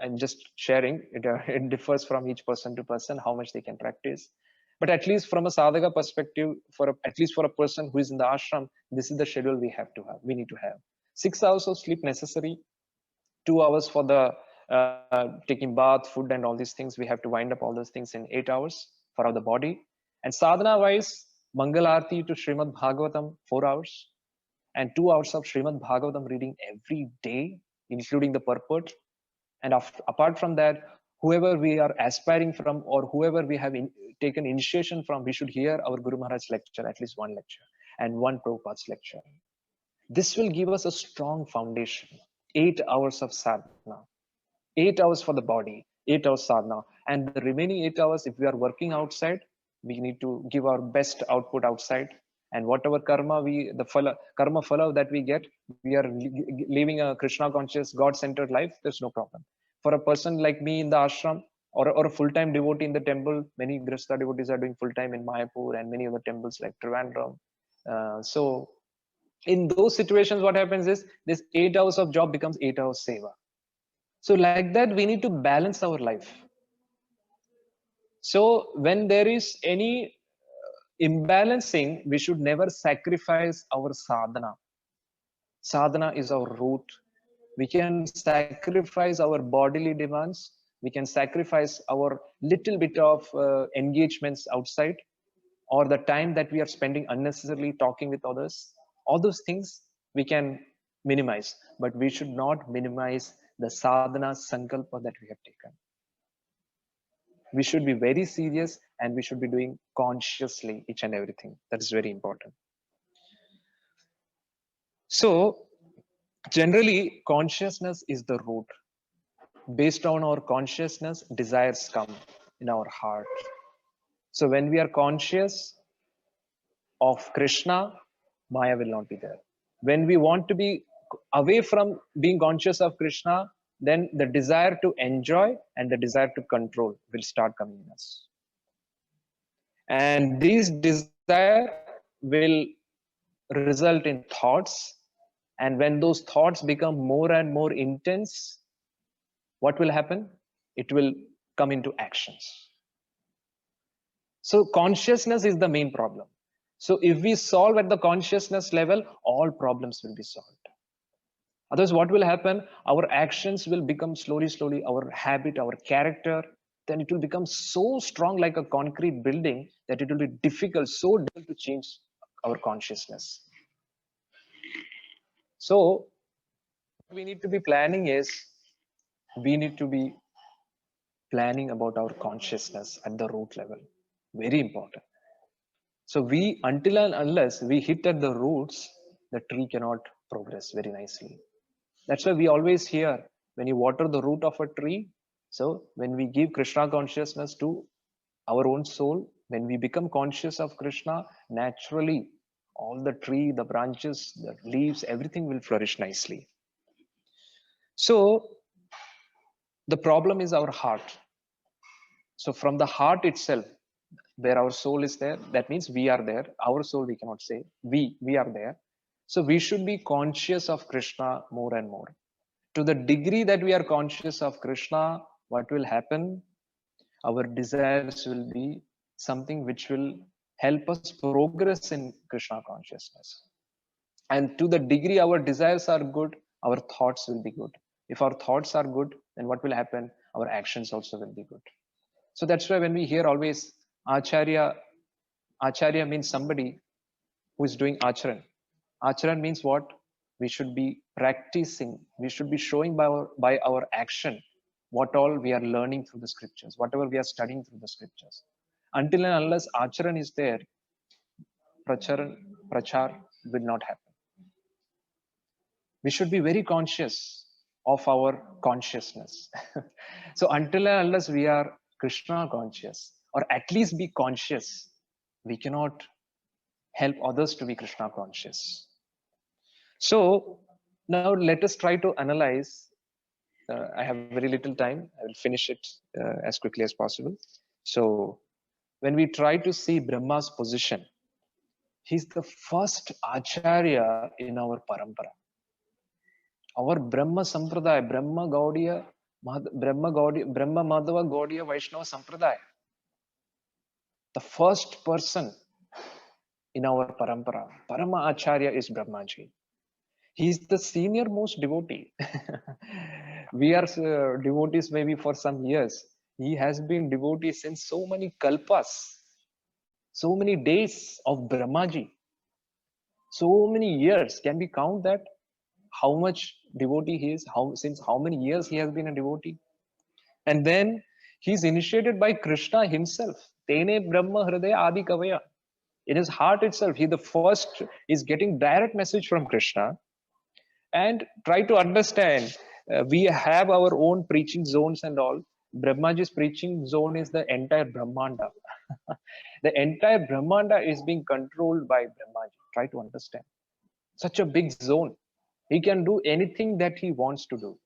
I'm just sharing, it differs from each person to person how much they can practice. But at least from a sadhaka perspective, at least for a person who is in the ashram, this is the schedule we need to have. 6 hours of sleep necessary, 2 hours for the taking bath, food and all these things. We have to wind up all those things in 8 hours for the body. And sadhana wise, Mangal Aarti to Srimad Bhagavatam, 4 hours. And 2 hours of Srimad Bhagavatam reading every day, including the purport. And apart from that, whoever we are aspiring from or whoever we have taken initiation from, we should hear our Guru Maharaj's lecture, at least one lecture, and one Prabhupada's lecture. This will give us a strong foundation. 8 hours of sadhana, 8 hours for the body, 8 hours sadhana, and the remaining 8 hours, if we are working outside, we need to give our best output outside. And whatever karma karma phala that we get, we are living a Krishna conscious, God-centered life, there's no problem. For a person like me in the ashram or a full-time devotee in the temple, many Grihastha devotees are doing full-time in Mayapur and many other temples like Trivandrum. So in those situations, what happens is this 8 hours of job becomes 8 hours seva. So like that, we need to balance our life. So when there is any imbalancing, we should never sacrifice our sadhana. Sadhana is our root. We can sacrifice our bodily demands, we can sacrifice our little bit of engagements outside, or the time that we are spending unnecessarily talking with others. All those things we can minimize, but we should not minimize the sadhana sankalpa that we have taken. We should be very serious, and we should be doing consciously each and everything. That is very important. So generally consciousness is the root. Based on our consciousness, desires come in our heart. So when we are conscious of Krishna, Maya will not be there. When we want to be away from being conscious of Krishna, then the desire to enjoy and the desire to control will start coming in us. And these desire will result in thoughts. And when those thoughts become more and more intense, what will happen? It will come into actions. So consciousness is the main problem. So if we solve at the consciousness level, all problems will be solved. Otherwise, what will happen? Our actions will become slowly, our habit, our character, then it will become so strong like a concrete building that it will be difficult, so difficult to change our consciousness. So what we need to be planning is, we need to be planning about our consciousness at the root level. Very important. So we, until and unless we hit at the roots, the tree cannot progress very nicely. That's why we always hear, when you water the root of a tree, so when we give Krishna consciousness to our own soul, when we become conscious of Krishna, naturally all the tree, the branches, the leaves, everything will flourish nicely. So the problem is our heart. So from the heart itself, where our soul is there, that means we are there. Our soul, we cannot say, we are there. So we should be conscious of Krishna more and more. To the degree that we are conscious of Krishna, what will happen? Our desires will be something which will help us progress in Krishna consciousness. And to the degree our desires are good, our thoughts will be good. If our thoughts are good, then what will happen? Our actions also will be good. So that's why when we hear always Acharya, Acharya means somebody who is doing Acharan. Acharan means what? We should be practicing, we should be showing by our action what all we are learning through the scriptures, whatever we are studying through the scriptures. Until and unless Acharan is there, Prachar will not happen. We should be very conscious of our consciousness. So until and unless we are Krishna conscious, or at least be conscious, we cannot help others to be Krishna conscious. So now let us try to analyze. I have very little time. I will finish it as quickly as possible. So when we try to see Brahma's position, he's the first Acharya in our parampara. Our Brahma Sampradaya, Brahma Gaudiya, Brahma Madhava Gaudiya Vaishnava Sampradaya. The first person in our parampara, Parama Acharya, is Brahmaji. He is the senior most devotee. We are devotees maybe for some years. He has been devotee since so many kalpas, so many days of Brahmaji, so many years. Can we count that? How much devotee he is? Since how many years he has been a devotee? And then he's initiated by Krishna himself. Tene Brahma Hridaya Adi Kavaya. In his heart itself, he the first is getting direct message from Krishna. And try to understand, we have our own preaching zones and all. Brahmaji's preaching zone is the entire Brahmanda. The entire Brahmanda is being controlled by Brahmaji. Try to understand. Such a big zone. He can do anything that he wants to do.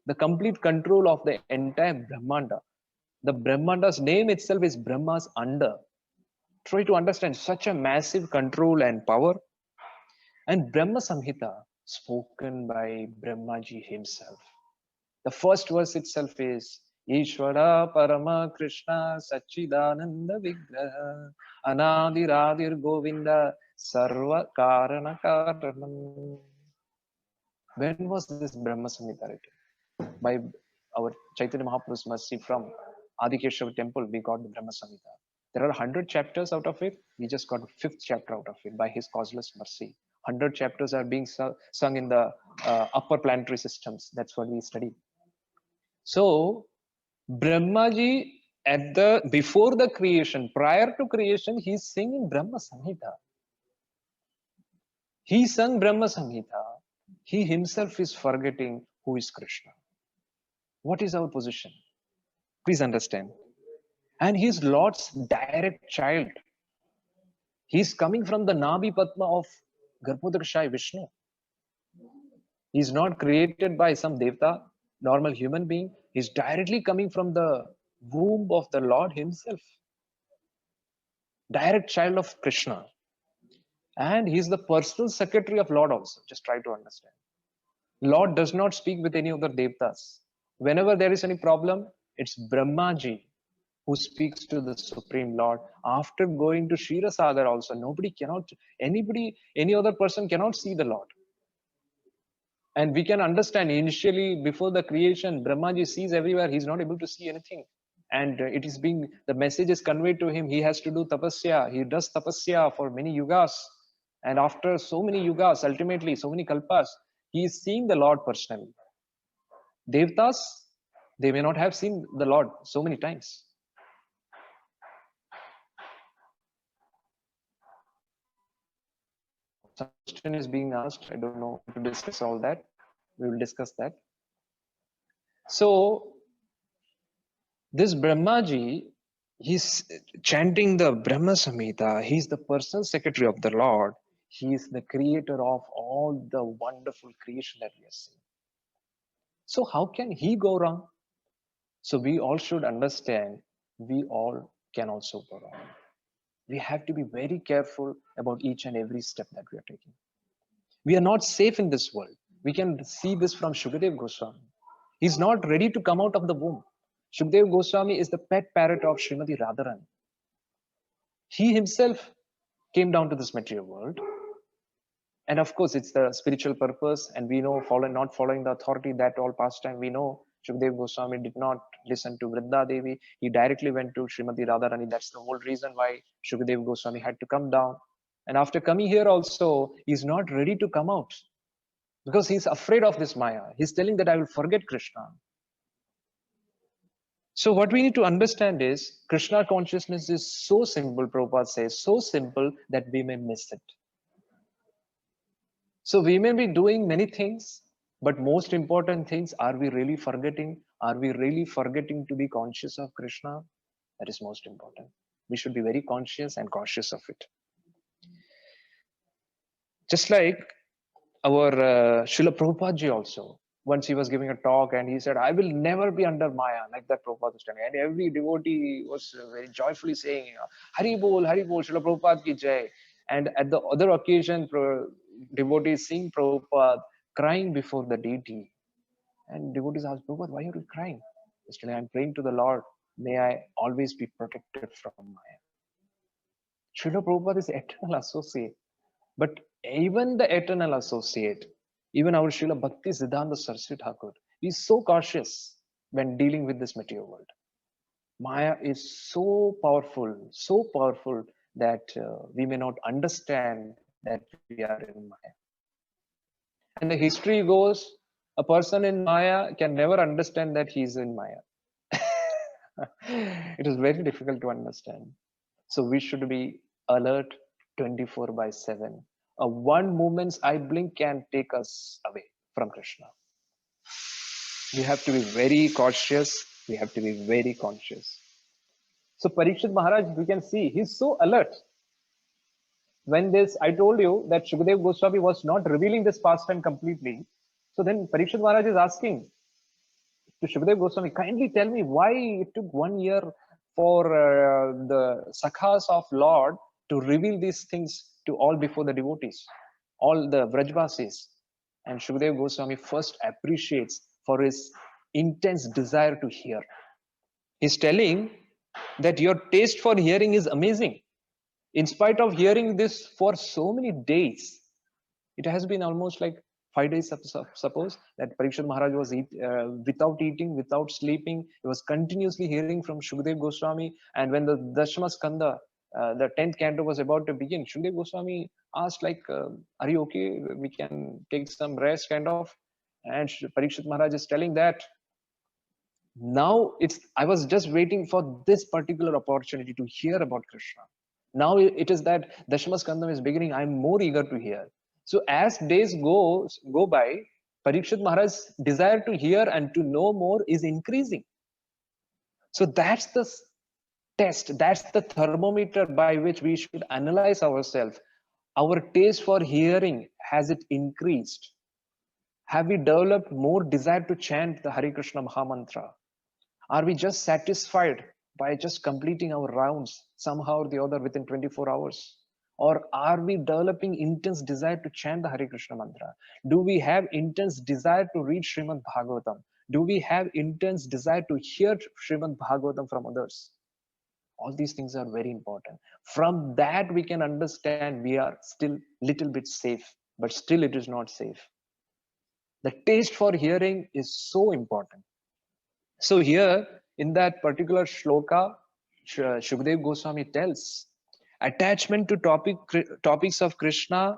The complete control of the entire Brahmanda. The Brahmanda's name itself is Brahma's under. Try to understand such a massive control and power. And Brahma Samhita, spoken by Brahmaji himself. The first verse itself is Ishvara Parama Krishna Sachidananda Vigraha Anadiradir Govinda Sarva Karana Karanam. When was this Brahma Samhita written? By our Chaitanya Mahaprabhu's mercy from Adikeshava temple, we got the Brahma Samhita. There are 100 chapters out of it. We just got the 5th chapter out of it by his causeless mercy. 100 chapters are being sung in the upper planetary systems. That's what we study. So, Brahmaji at the before the creation, prior to creation, he's singing Brahma Samhita. He sung Brahma Samhita. He himself is forgetting who is Krishna. What is our position? Please understand. And he's Lord's direct child. He's coming from the Nabi Padma of Garbhodakshai Vishnu. He's not created by some devta, normal human being. He's directly coming from the womb of the Lord himself. Direct child of Krishna. And he's the personal secretary of Lord also. Just try to understand. Lord does not speak with any other devtas. Whenever there is any problem, it's Brahmaji who speaks to the Supreme Lord. After going to Shirasadar also, any other person cannot see the Lord. And we can understand initially before the creation, Brahmaji sees everywhere. He's not able to see anything. And the message is conveyed to him. He has to do tapasya. He does tapasya for many yugas. And after so many yugas, ultimately so many kalpas, he is seeing the Lord personally. Devtas, they may not have seen the Lord so many times. Some question is being asked. I don't know to discuss all that. We will discuss that. So this Brahmaji, he's chanting the Brahma Samhita. He's the personal secretary of the Lord. He is the creator of all the wonderful creation that we are seeing. So how can he go wrong? So we all should understand, we all can also go wrong. We have to be very careful about each and every step that we are taking. We are not safe in this world. We can see this from Shukadev Goswami. He's not ready to come out of the womb. Shukadev Goswami is the pet parrot of Srimati Radharani. He himself came down to this material world. And of course, it's the spiritual purpose. And we know, not following the authority, that all pastime, we know Shukadev Goswami did not listen to Vrinda Devi. He directly went to Srimati Radharani. That's the whole reason why Shukadev Goswami had to come down. And after coming here also, he's not ready to come out because he's afraid of this Maya. He's telling that I will forget Krishna. So what we need to understand is Krishna consciousness is so simple, Prabhupada says, so simple that we may miss it. So we may be doing many things, but most important things, are we really forgetting? Are we really forgetting to be conscious of Krishna? That is most important. We should be very conscious and cautious of it. Just like our Srila Prabhupada ji also, once he was giving a talk and he said, I will never be under Maya, like that Prabhupada was telling. And every devotee was very joyfully saying, Hari Bol, Srila Prabhupada ki jai. And at the other occasion, devotees seeing Prabhupada crying before the deity. And devotees asked, Prabhupada, why are you crying? Yesterday, I'm praying to the Lord, may I always be protected from Maya. Srila Prabhupada is eternal associate. But even the eternal associate, even our Srila Bhakti Siddhanta Saraswati Thakur, is so cautious when dealing with this material world. Maya is so powerful that we may not understand that we are in Maya. And the history goes, a person in Maya can never understand that he is in Maya. It is very difficult to understand. So we should be alert 24/7. A one moment's eye blink can take us away from Krishna. We have to be very cautious. We have to be very conscious. So Parikshit Maharaj, we can see, he's so alert. When I told you that Shukadev Goswami was not revealing this pastime completely. So then Parikshit Maharaj is asking to Shukadev Goswami, kindly tell me why it took 1 year for the Sakhas of Lord to reveal these things to all before the devotees, all the Vrajvasis. And Shukadev Goswami first appreciates for his intense desire to hear. He's telling that your taste for hearing is amazing. In spite of hearing this for so many days, it has been almost like 5 days, suppose that Parikshit Maharaj was without eating, without sleeping. He was continuously hearing from Shukdev Goswami. And when the Dashama Skanda, the 10th canto was about to begin, Shukdev Goswami asked like, are you okay? We can take some rest kind of. And Parikshit Maharaj is telling that now I was just waiting for this particular opportunity to hear about Krishna. Now it is that Dashamaskandam is beginning. I'm more eager to hear. So as days go by, Parikshit Maharaj's desire to hear and to know more is increasing. So that's the test, that's the thermometer by which we should analyze ourselves. Our taste for hearing, has it increased? Have we developed more desire to chant the Hare Krishna Mahamantra? Are we just satisfied by just completing our rounds somehow or the other within 24 hours? Or are we developing intense desire to chant the Hare Krishna mantra? Do we have intense desire to read Srimad Bhagavatam? Do we have intense desire to hear Srimad Bhagavatam from others? All these things are very important. From that, we can understand we are still little bit safe, but still it is not safe. The taste for hearing is so important. So here in that particular shloka, Shukdev Goswami tells, attachment to topics of Krishna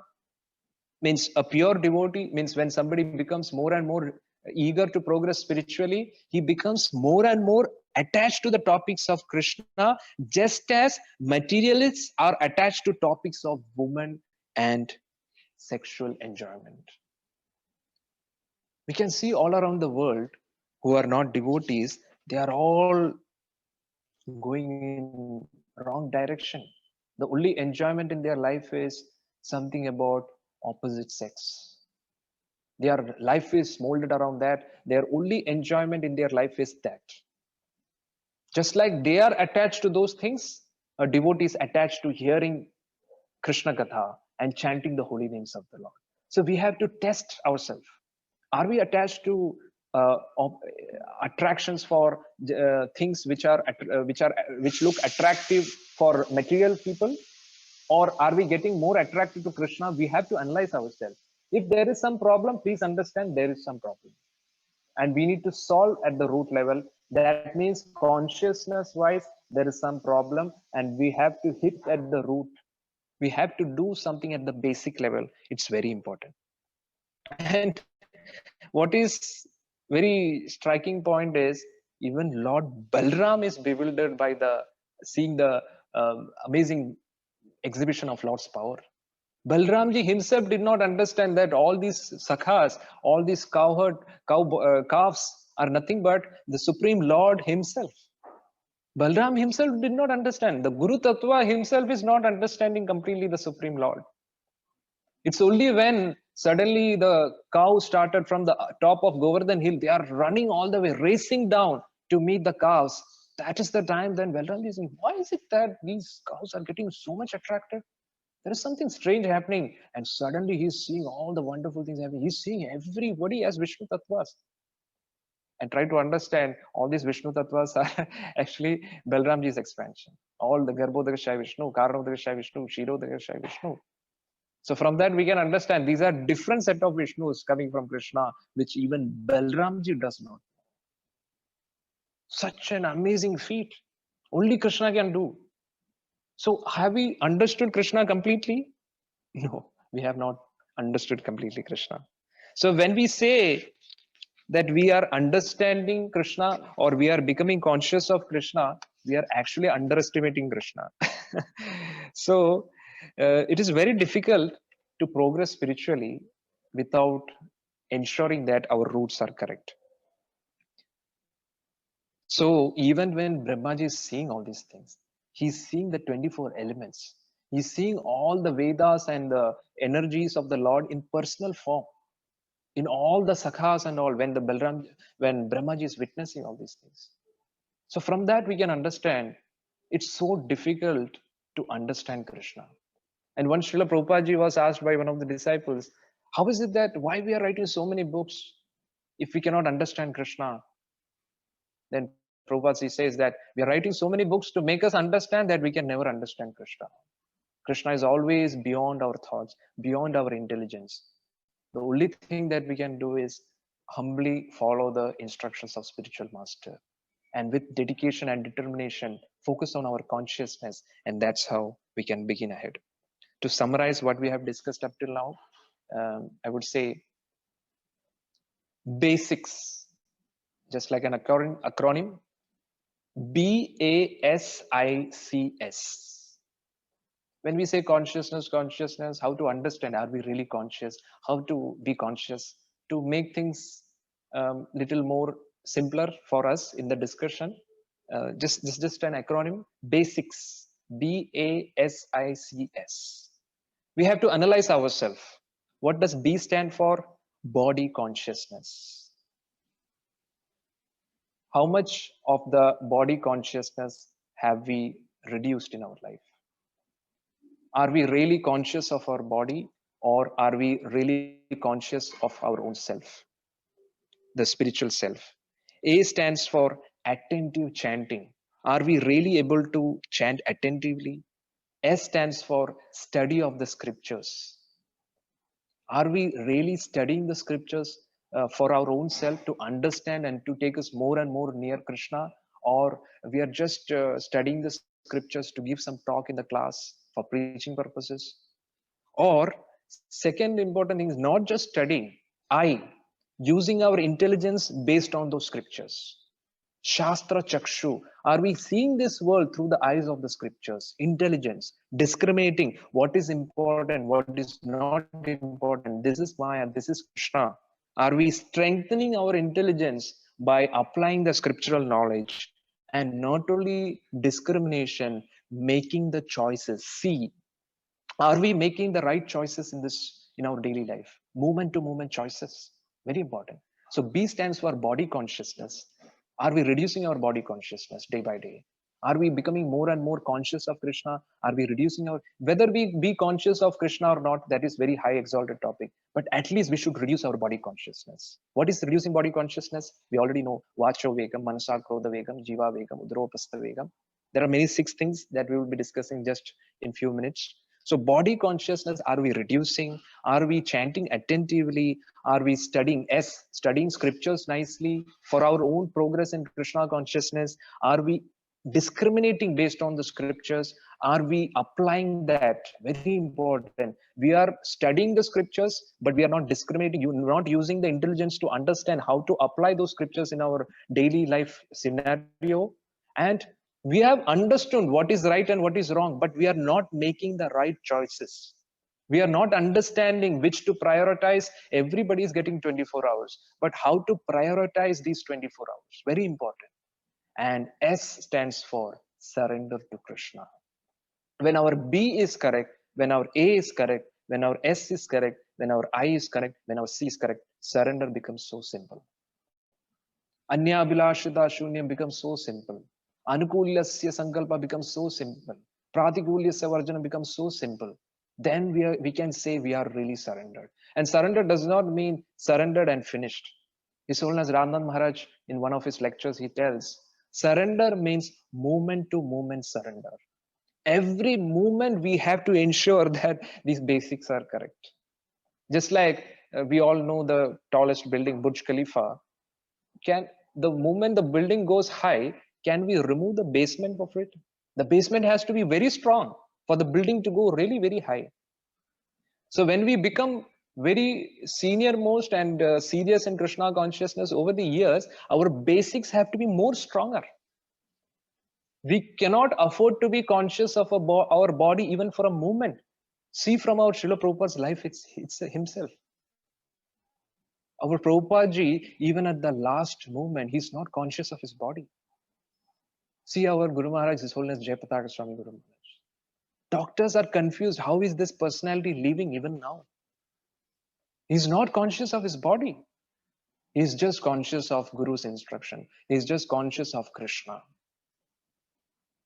means a pure devotee, means when somebody becomes more and more eager to progress spiritually, he becomes more and more attached to the topics of Krishna, just as materialists are attached to topics of woman and sexual enjoyment. We can see all around the world who are not devotees, they are all going in wrong direction. The only enjoyment in their life is something about opposite sex. Their life is molded around that. Their only enjoyment in their life is that. Just like they are attached to those things, a devotee is attached to hearing Krishna Katha and chanting the holy names of the Lord. So we have to test ourselves. Are we attached to attractions for things which look attractive for material people, or are we getting more attracted to Krishna? We have to analyze ourselves. If there is some problem, please understand there is some problem, and we need to solve at the root level. That means consciousness wise there is some problem, and we have to hit at the root. We have to do something at the basic level. It's very important. And what is very striking point is even Lord Balram is bewildered by seeing the amazing exhibition of Lord's power. Balramji himself did not understand that all these sakhas, all these calves are nothing but the Supreme Lord himself. Balram himself did not understand. The Guru Tattva himself is not understanding completely the Supreme Lord. It's only when suddenly the cow started from the top of Govardhan Hill, they are running all the way, racing down to meet the cows. That is the time then Balram is saying, why is it that these cows are getting so much attracted? There is something strange happening. And suddenly he's seeing all the wonderful things happening. He's seeing everybody as Vishnu Tattvas. And try to understand all these Vishnu Tattvas are actually Balramji's expansion. All the Garbhodakashayi Vishnu, Karanodakashayi Vishnu, Kshirodakashayi Vishnu. So from that we can understand these are different set of Vishnus coming from Krishna, which even Balramji does not. Such an amazing feat. Only Krishna can do. So have we understood Krishna completely? No, we have not understood completely Krishna. So when we say that we are understanding Krishna or we are becoming conscious of Krishna, we are actually underestimating Krishna. So it is very difficult to progress spiritually without ensuring that our roots are correct. So even when Brahmaji is seeing all these things, he's seeing the 24 elements. He's seeing all the Vedas and the energies of the Lord in personal form, in all the sakhas and all, when Brahmaji is witnessing all these things. So from that we can understand it's so difficult to understand Krishna. And once Srila Prabhupada was asked by one of the disciples, how is it that why we are writing so many books if we cannot understand Krishna? Then Prabhupada says that we are writing so many books to make us understand that we can never understand Krishna. Krishna is always beyond our thoughts, beyond our intelligence. The only thing that we can do is humbly follow the instructions of spiritual master, and with dedication and determination focus on our consciousness, and that's how we can begin ahead. To summarize what we have discussed up till now, I would say basics, just like an acronym, BASICS. When we say consciousness, how to understand, are we really conscious? How to be conscious? To make things little more simpler for us in the discussion, just an acronym, basics, BASICS. We have to analyze ourselves. What does B stand for? Body consciousness. How much of the body consciousness have we reduced in our life? Are we really conscious of our body, or are we really conscious of our own self, the spiritual self? A stands for attentive chanting. Are we really able to chant attentively? S stands for study of the scriptures. Are we really studying the scriptures for our own self to understand and to take us more and more near Krishna? Or we are just studying the scriptures to give some talk in the class for preaching purposes? Or second important thing is not just studying, using our intelligence based on those scriptures. Shastra Chakshu. Are we seeing this world through the eyes of the scriptures? Intelligence, discriminating what is important, what is not important. This is Maya, this is Krishna. Are we strengthening our intelligence by applying the scriptural knowledge? And not only discrimination, making the choices. See, are we making the right choices in our daily life? Moment to moment choices, very important. So B stands for body consciousness. Are we reducing our body consciousness day by day? Are we becoming more and more conscious of Krishna? Are we reducing our, whether we be conscious of Krishna or not, that is very high exalted topic, but at least we should reduce our body consciousness. What is reducing body consciousness? We already know: vacho vegam, manasa krodha vegam, jiva vegam, udropastha vegam. There are many 6 things that we will be discussing just in few minutes. So body consciousness, are we reducing? Are we chanting attentively? Are we studying scriptures nicely for our own progress in Krishna consciousness? Are we discriminating based on the scriptures? Are we applying that? Very important. We are studying the scriptures, but we are not discriminating. You're not using the intelligence to understand how to apply those scriptures in our daily life scenario. And we have understood what is right and what is wrong, but we are not making the right choices. We are not understanding which to prioritize. Everybody is getting 24 hours, but how to prioritize these 24 hours? Very important. And S stands for surrender to Krishna. When our B is correct, when our A is correct, when our S is correct, when our I is correct, when our C is correct, surrender becomes so simple. Anya Abhilashita Shunyam becomes so simple. Anukulyasya Sankalpa becomes so simple. Pratikulyasya Varjana becomes so simple. Then we can say we are really surrendered. And surrender does not mean surrendered and finished. His Holiness Ramnath Maharaj, in one of his lectures, he tells, surrender means moment to moment surrender. Every moment we have to ensure that these basics are correct. Just like we all know the tallest building, Burj Khalifa, the moment the building goes high, can we remove the basement of it? The basement has to be very strong for the building to go really very high. So when we become very senior most and serious in Krishna consciousness over the years, our basics have to be more stronger. We cannot afford to be conscious of our body even for a moment. See, from our Srila Prabhupada's life, it's himself. Our Prabhupada ji, even at the last moment, he's not conscious of his body. See our Guru Maharaj, His Holiness Jayapataka Swami Guru Maharaj. Doctors are confused. How is this personality living even now? He's not conscious of his body. He's just conscious of Guru's instruction. He's just conscious of Krishna.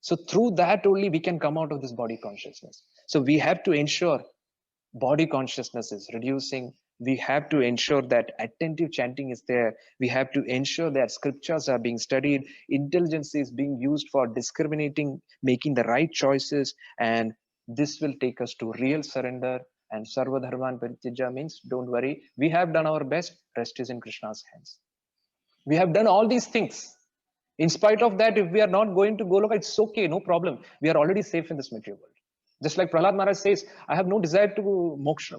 So through that only we can come out of this body consciousness. So we have to ensure body consciousness is reducing, We have to ensure that attentive chanting is there. We have to ensure that scriptures are being studied, intelligence is being used for discriminating, making the right choices, and this will take us to real surrender. And Sarva Dharman Parityaja means, don't worry, we have done our best, rest is in Krishna's hands. We have done all these things. In spite of that, if we are not going to Goloka, it's okay, no problem. We are already safe in this material world. Just like Prahlad Maharaj says, I have no desire to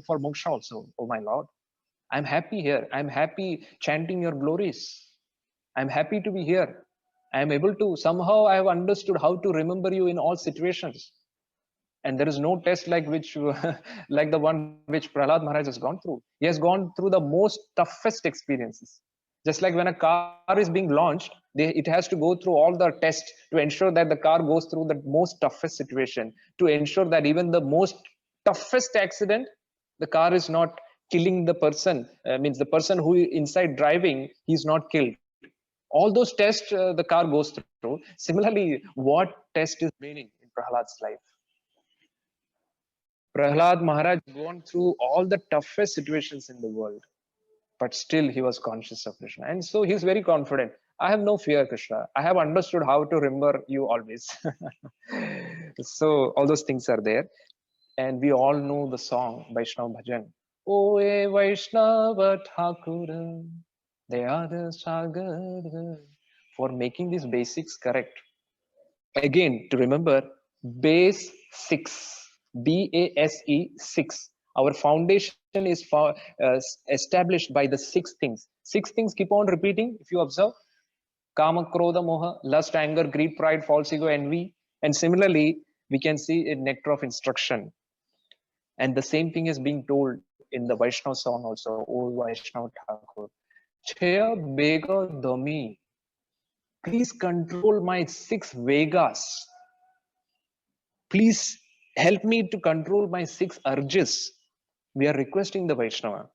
for moksha also, oh my Lord. I'm happy here. I'm happy chanting your glories. I'm happy to be here. I'm able to, somehow I have understood how to remember you in all situations. And there is no test like which, like the one which Prahlad Maharaj has gone through. He has gone through the most toughest experiences. Just like when a car is being launched, it has to go through all the tests to ensure that the car goes through the most toughest situation, to ensure that even the most toughest accident, the car is not killing the person, means the person who inside driving, he's not killed. All those tests the car goes through. Similarly, what test is remaining in Prahlad's life? Prahlad Maharaj gone through all the toughest situations in the world, but still he was conscious of Krishna. And so he's very confident. I have no fear, Krishna. I have understood how to remember you always. So all those things are there. And we all know the song Vaishnav Bhajan. Oe Vaishnava Thakur, Dayada Sagar. For making these basics correct. Again, to remember, base 6, BASE 6. Our foundation is established by the 6 things. 6 things keep on repeating, if you observe. Kama, Krodha, Moha, lust, anger, greed, pride, false ego, envy. And similarly, we can see a nectar of instruction. And the same thing is being told in the Vaishnava song also. O Vaishnava Thakur. Chaya Bega Dami. Please control my 6 Vegas. Please help me to control my 6 urges. We are requesting the Vaishnava.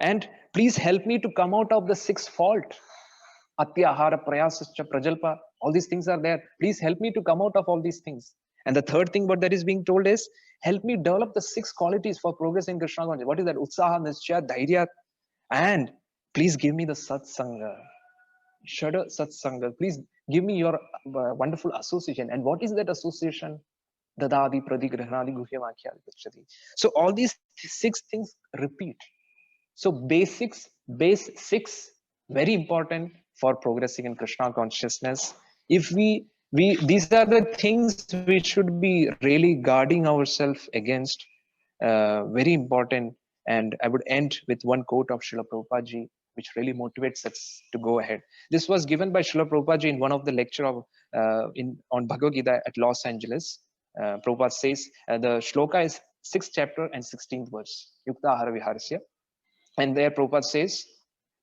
And please help me to come out of the 6th fault. Atyahara, Prayasascha, Prajalpa, all these things are there. Please help me to come out of all these things. And the third thing what that is being told is, help me develop the 6 qualities for progress in Krishna consciousness. What is that? Utsaha, Nischaya, Dhairya. And please give me the Satsanga. Shada Satsanga. Please give me your wonderful association. And what is that association? Dadadi, Pradigrahanadi, Guhyavakyal, Gachati. So all these 6 things repeat. So base 6, very important for progressing in Krishna consciousness. If we these are the things we should be really guarding ourselves against. Very important. And I would end with one quote of Srila Prabhupada ji, which really motivates us to go ahead. This was given by Srila Prabhupada ji in one of the lecture of on Bhagavad Gita at Los Angeles. Prabhupada says the shloka is 6th chapter and 16th verse. Yukta Ahara Viharasya. And there Prabhupada says,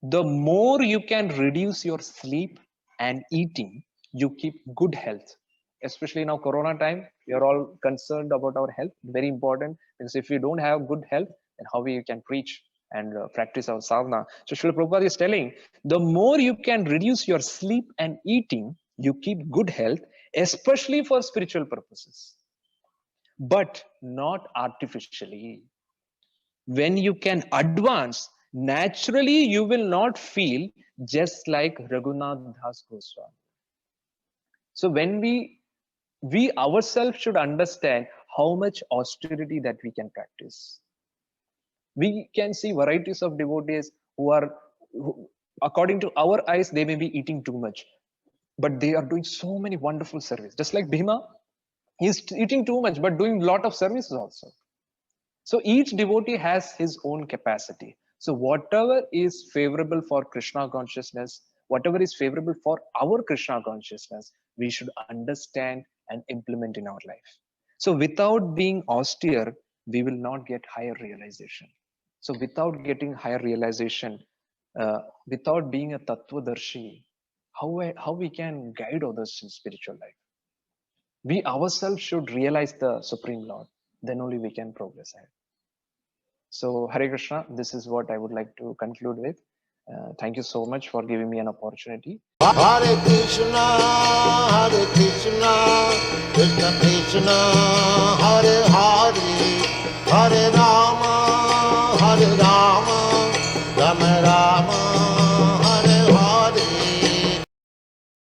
the more you can reduce your sleep and eating, you keep good health. Especially now Corona time, we are all concerned about our health. Very important, because if we don't have good health, then how we can preach and practice our sadhana. So Srila Prabhupada is telling, the more you can reduce your sleep and eating, you keep good health, especially for spiritual purposes. But not artificially. When you can advance, naturally you will not feel just like Raghunath Das Goswami. So when we ourselves should understand how much austerity that we can practice. We can see varieties of devotees who according to our eyes, they may be eating too much, but they are doing so many wonderful service. Just like Bhima, he's eating too much, but doing a lot of services also. So each devotee has his own capacity. So whatever is favorable for Krishna consciousness, whatever is favorable for our Krishna consciousness, we should understand and implement in our life. So without being austere, we will not get higher realization. So without getting higher realization, without being a Tattvadarshi, how we can guide others in spiritual life? We ourselves should realize the Supreme Lord. Then only we can progress ahead. So Hare Krishna, this is what I would like to conclude with. Thank you so much for giving me an opportunity. Hare Krishna, Krishna Krishna,